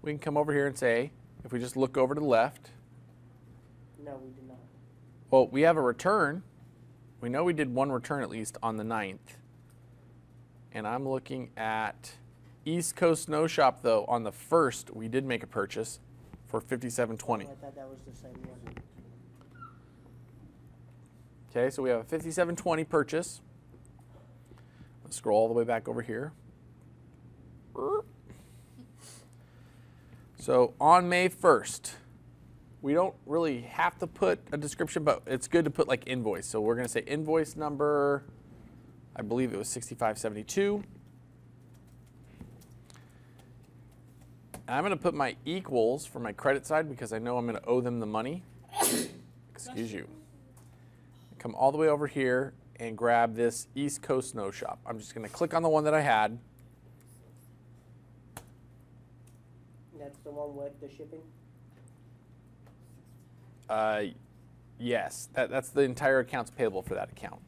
We can come over here and say, if we just look over to the left, No, we did not. well, we have a return. We know we did one return at least on the 9th. And I'm looking at East Coast Snow Shop, though. On the 1st, we did make a purchase for $57.20. I thought that was the same one. Okay, so we have a $57.20 purchase. Let's scroll all the way back over here. So on May 1st, we don't really have to put a description, but it's good to put like invoice. So we're going to say invoice number, I believe it was 6572. And I'm going to put my equals for my credit side because I know I'm going to owe them the money. Excuse you. Come all the way over here and grab this East Coast Snow Shop. I'm just going to click on the one that I had. That's the one with the shipping? Yes, that's the entire accounts payable for that account.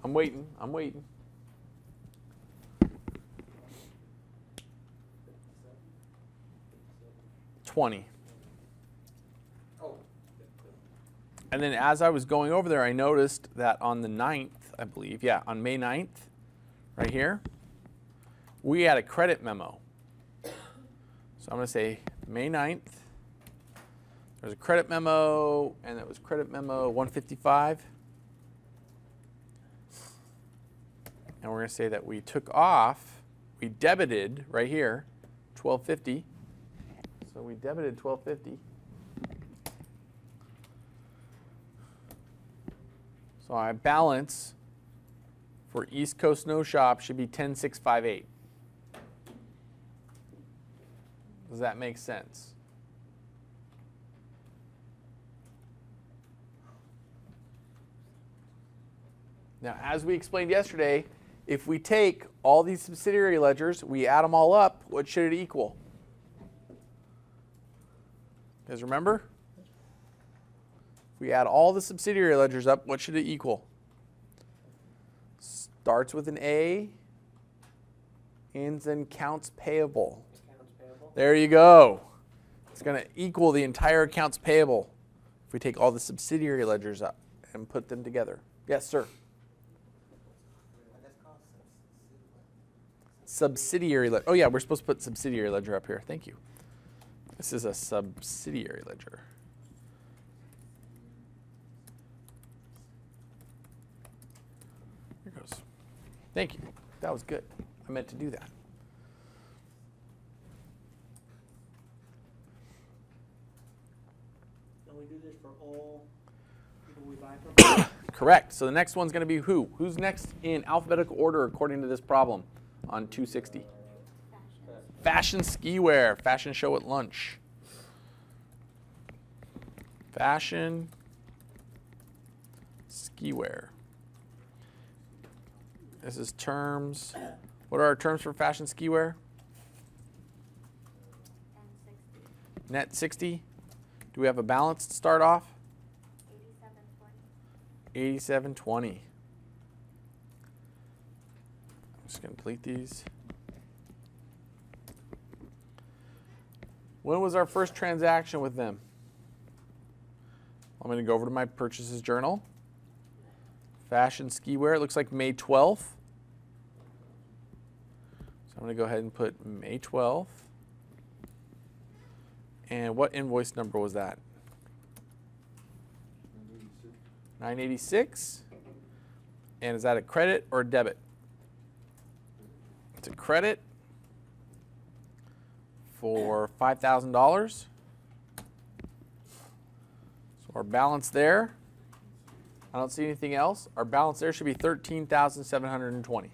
I'm waiting. 20. Oh. And then as I was going over there, I noticed that on the 9th, I believe, yeah, on May 9th, right here, we had a credit memo. So I'm going to say May 9th. There's a credit memo, and it was credit memo 155. And we're going to say that we took off, we debited right here, $12.50. So we debited $12.50. So our balance for East Coast Snow Shop should be $10,658. Does that make sense? Now, as we explained yesterday, if we take all these subsidiary ledgers, we add them all up, what should it equal? You guys remember? If we add all the subsidiary ledgers up, what should it equal? Starts with an A, ends in accounts payable. Accounts payable. There you go. It's going to equal the entire accounts payable if we take all the subsidiary ledgers up and put them together. Yes, sir. What that's called? Subsidiary ledger. Oh, yeah, we're supposed to put subsidiary ledger up here. Thank you. This is a subsidiary ledger. Here goes. Thank you. That was good. I meant to do that. And we do this for all people we buy from? Correct. So the next one's going to be who? Who's next in alphabetical order according to this problem on 260? Fashion ski wear. Fashion show at lunch. Fashion ski wear. This is terms. What are our terms for fashion ski wear? Net 60. Do we have a balance to start off? 8720. I'm just going to delete these. When was our first transaction with them? I'm going to go over to my purchases journal. Fashion ski wear. It looks like May 12th. So I'm going to go ahead and put May 12th. And what invoice number was that? 986. And is that a credit or a debit? It's a credit for $5,000. So our balance there, I don't see anything else. Our balance there should be $13,720.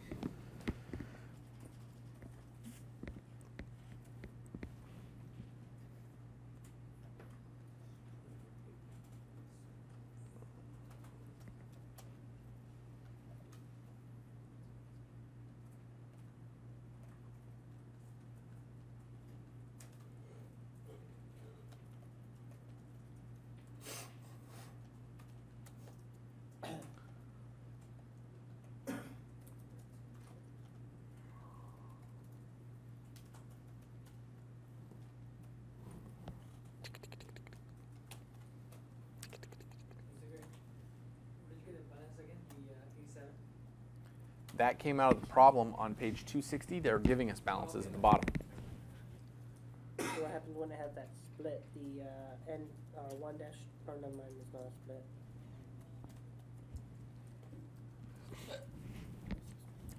That came out of the problem on page 260. They're giving us balances at the bottom. So what happens when it has that split? The N one dash, or never mind, it's not a split.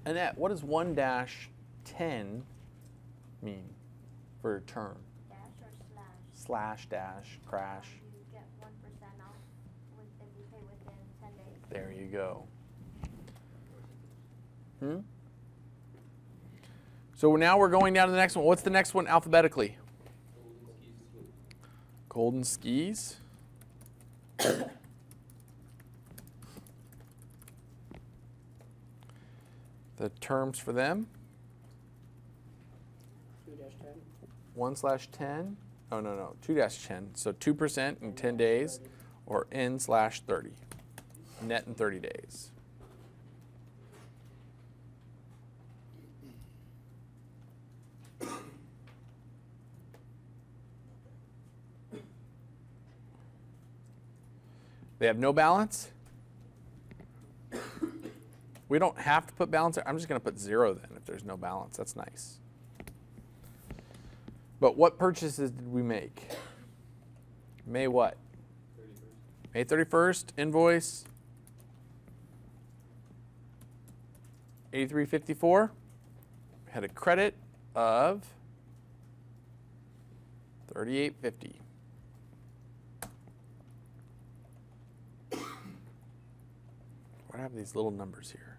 Annette, what does 1-10 mean for a term? Dash or slash? Slash, dash, crash. You get 1% off if you pay within 10 days. There you go. So now we're going down to the next one. What's the next one alphabetically? Golden skis. The terms for them. 2-10. 1/10. Oh, no. 2-10. So 2% in 10 days or N/30. Net in 30 days. They have no balance? We don't have to put balance there. I'm just going to put 0 then if there's no balance. That's nice. But what purchases did we make? May what? 31st. May 31st, invoice 8354. Had a credit of 3850. Why do I have these little numbers here?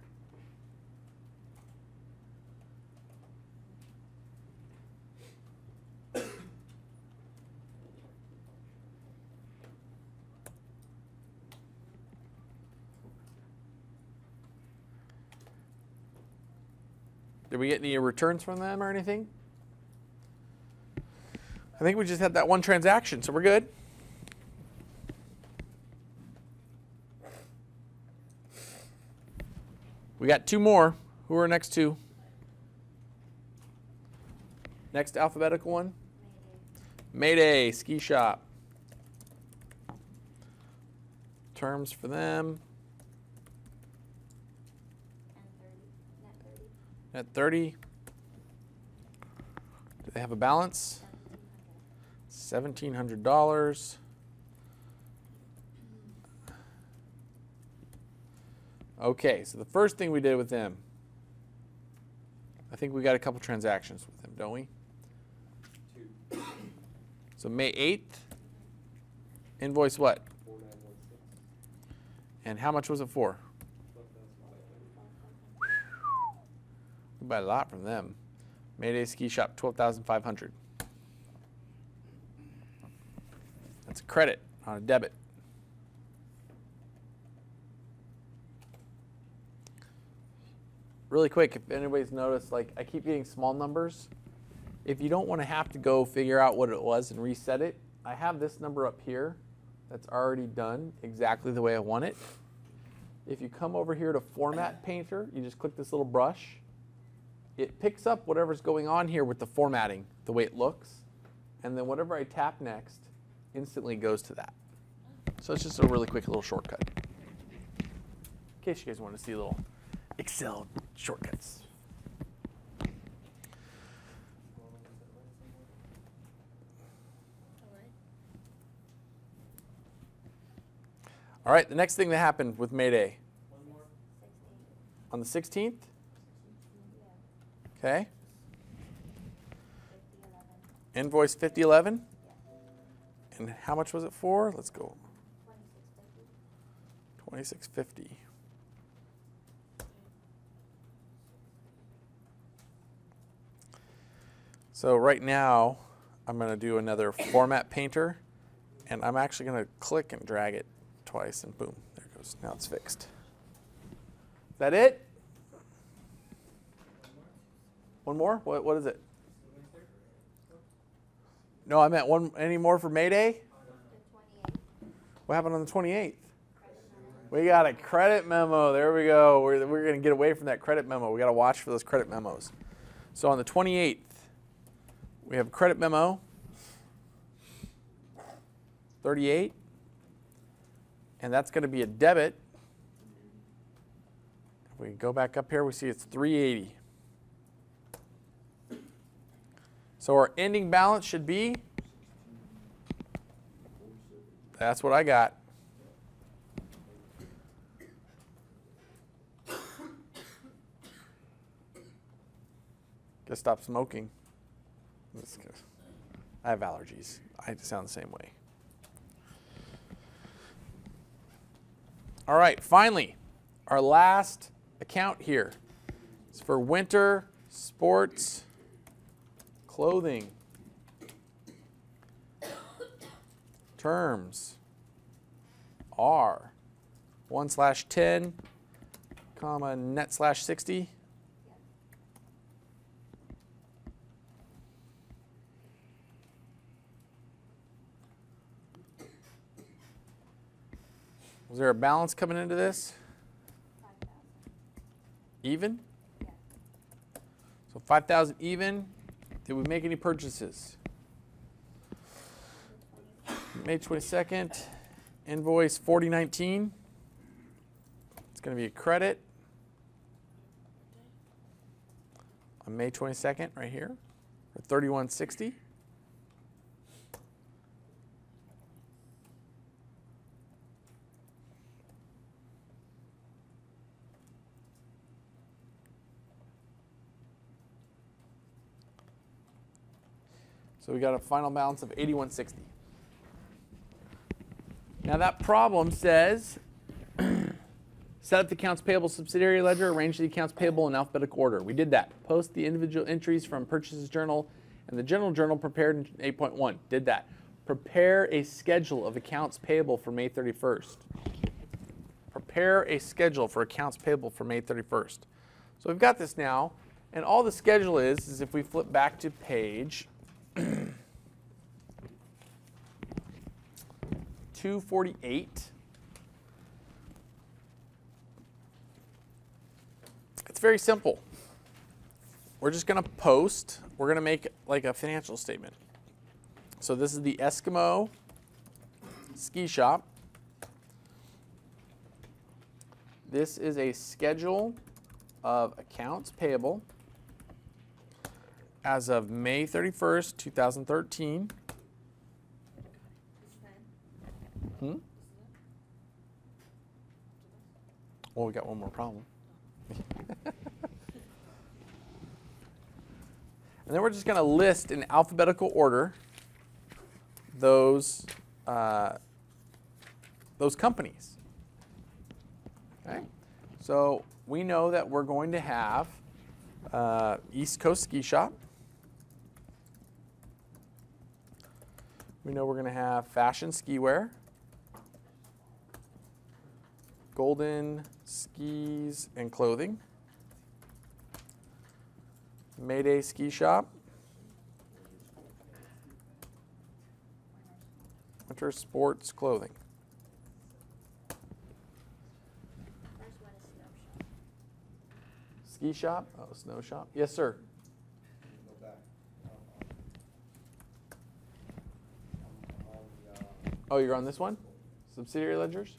Did we get any returns from them or anything? I think we just had that one transaction, so we're good. We got two more. Who are next two? Next alphabetical one? Mayday, ski shop. Terms for them. And 30, net 30. Net 30. Do they have a balance? $1,700. Okay, so the first thing we did with them, I think we got a couple transactions with them, don't we? 2. So May 8th, invoice what? 4916. And how much was it for? 12,500. We buy a lot from them. Mayday Ski Shop, $12,500. That's a credit, not a debit. Really quick, if anybody's noticed, like I keep getting small numbers. If you don't want to have to go figure out what it was and reset it, I have this number up here that's already done exactly the way I want it. If you come over here to Format Painter, you just click this little brush. It picks up whatever's going on here with the formatting, the way it looks, and then whatever I tap next instantly goes to that. So it's just a really quick little shortcut. In case you guys want to see little Excel shortcuts. All right, the next thing that happened with Mayday. One more. 16. On the 16th, Yeah. okay, 50, 11. invoice 5011. Yeah. And how much was it for? Let's go. 2650. $26.50. So right now, I'm going to do another Format Painter, and I'm actually going to click and drag it twice, and boom, there it goes. Now it's fixed. Is that it? One more? What is it? No, I meant one. Any more for Mayday? The 28th. What happened on the 28th? Credit memo. We got a credit memo. There we go. We're going to get away from that credit memo. We got to watch for those credit memos. So on the 28th, we have a credit memo, 38, and that's going to be a debit. If we go back up here, we see it's 380. So our ending balance should be, that's what I got. Gotta stop smoking. I have allergies. I sound the same way. All right, finally, our last account here is for winter sports clothing. Terms are 1/10, comma, net/60. Was there a balance coming into this? 5,000. Even? Yeah. So 5,000 even. Did we make any purchases? May 22nd, invoice 4019. It's going to be a credit on May 22nd right here for 3160. So we got a final balance of 8160. Now that problem says, set up the accounts payable subsidiary ledger, arrange the accounts payable in alphabetical order. We did that. Post the individual entries from purchases journal and the general journal prepared in 8.1. Did that. Prepare a schedule of accounts payable for May 31st. Prepare a schedule for accounts payable for May 31st. So we've got this now, and all the schedule is if we flip back to page 248. It's very simple. We're just going to post. We're going to make like a financial statement. So this is the Eskimo ski shop. This is a schedule of accounts payable as of May 31st, 2013. Hmm? Well, we got one more problem. And then we're just going to list in alphabetical order those companies. Okay? So we know that we're going to have East Coast Ski Shop. We know we're going to have Fashion Ski Wear, Golden Skis and Clothing, Mayday Ski Shop, Winter Sports Clothing. First one is snow shop. Ski Shop? Oh, Snow Shop. Yes, sir. Go back. Oh, you're on this one? Subsidiary ledgers?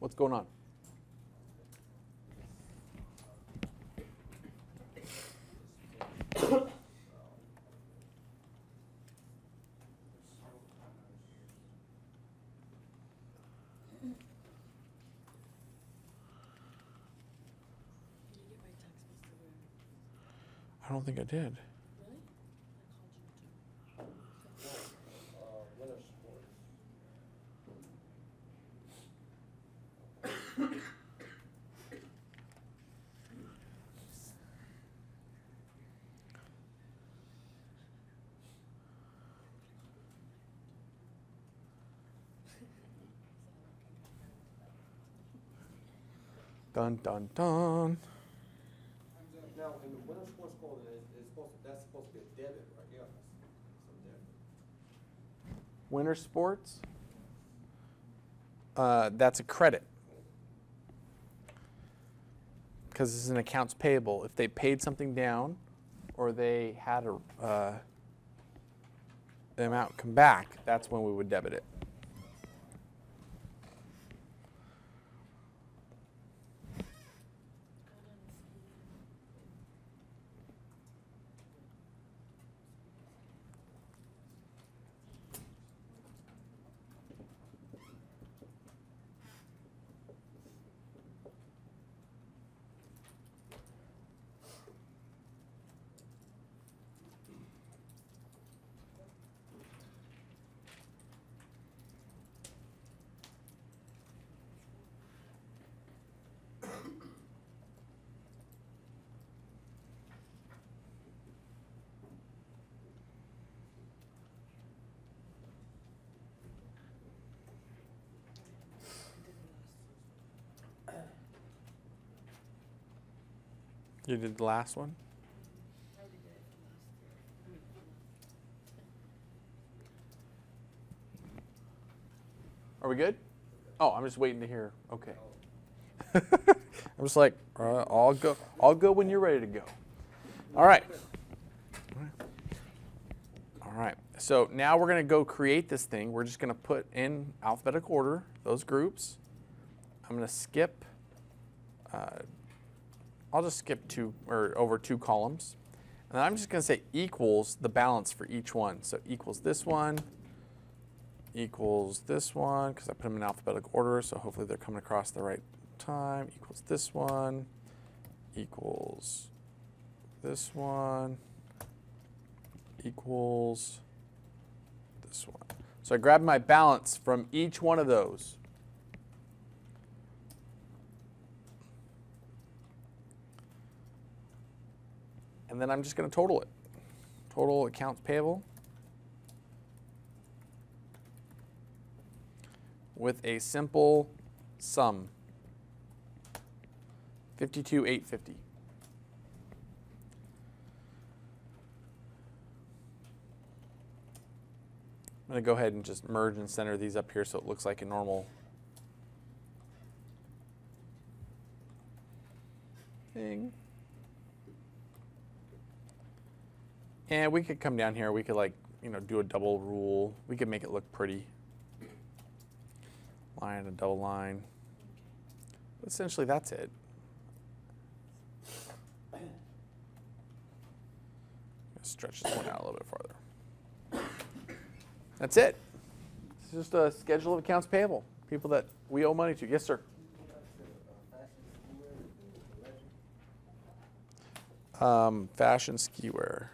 What's going on? I don't think I did. Winter sports. Dun, dun, dun. Now, in the winter sports clothing, that's supposed to be a debit, right? Yeah. Some debit. Winter Sports? That's a credit. Because it's an accounts payable. If they paid something down or they had the amount come back, that's when we would debit it. You did the last one? Are we good? Oh, I'm just waiting to hear. Okay. I'm just like, I'll go when you're ready to go. All right. All right. So now we're going to go create this thing. We're just going to put in alphabetical order those groups. I'm going to skip. I'll just skip over two columns. And then I'm just going to say equals the balance for each one. So equals this one, equals this one, because I put them in alphabetical order, so hopefully they're coming across the right time, equals this one, equals this one, equals this one. So I grab my balance from each one of those. And then I'm just going to total it. Total accounts payable with a simple sum, 52,850. I'm going to go ahead and just merge and center these up here so it looks like a normal thing. And we could come down here. We could, like, you know, do a double rule. We could make it look pretty. Line, a double line. Essentially, that's it. Stretch this one out a little bit farther. That's it. It's just a schedule of accounts payable. People that we owe money to. Yes, sir. Fashion ski wear.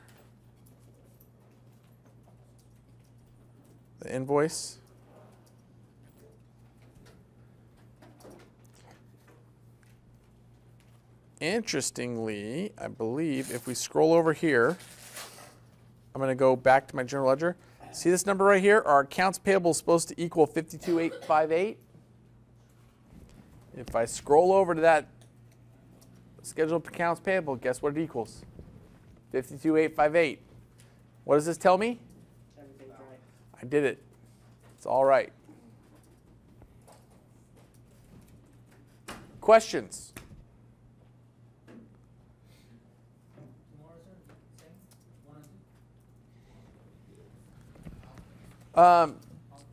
The invoice. Interestingly, I believe if we scroll over here, I'm going to go back to my general ledger. See this number right here? Our accounts payable is supposed to equal 52,858. If I scroll over to that schedule of accounts payable, guess what it equals? 52,858. What does this tell me? Everything's right. I did it. It's all right. Questions?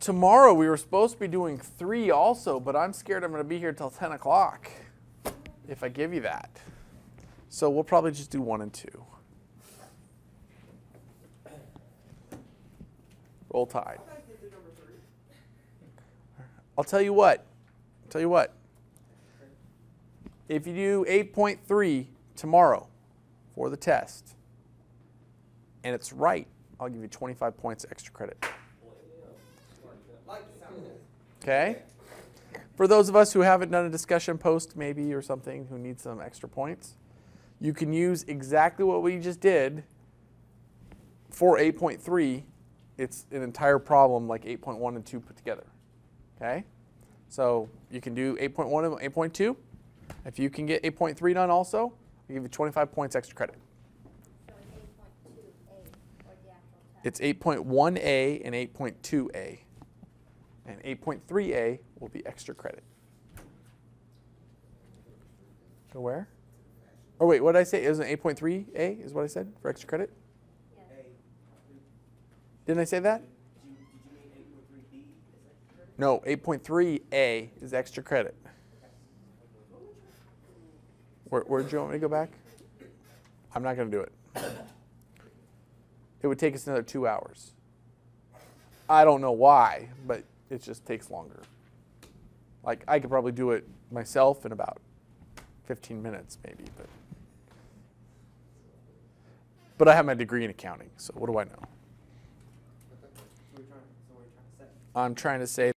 Tomorrow we were supposed to be doing 3 also, but I'm scared I'm going to be here till 10 o'clock if I give you that. So we'll probably just do 1 and 2. Roll Tide. I'll tell you what. If you do 8.3 tomorrow for the test, and it's right, I'll give you 25 points extra credit. Okay? For those of us who haven't done a discussion post maybe or something who need some extra points, you can use exactly what we just did for 8.3. It's an entire problem like 8.1 and 2 put together. Okay? So you can do 8.1 and 8.2. If you can get 8.3 done also, I'll give you 25 points extra credit. So it's 8.2A or the actual test? It's 8.1A and 8.2A. And 8.3A will be extra credit. Go where? Oh, wait, what did I say? Isn't 8.3A is what I said for extra credit? Yes. Didn't I say that? No, 8.3A is extra credit. Where did you want me to go back? I'm not going to do it. It would take us another 2 hours. I don't know why, but it just takes longer. Like, I could probably do it myself in about 15 minutes maybe. But I have my degree in accounting, so what do I know? I'm trying to say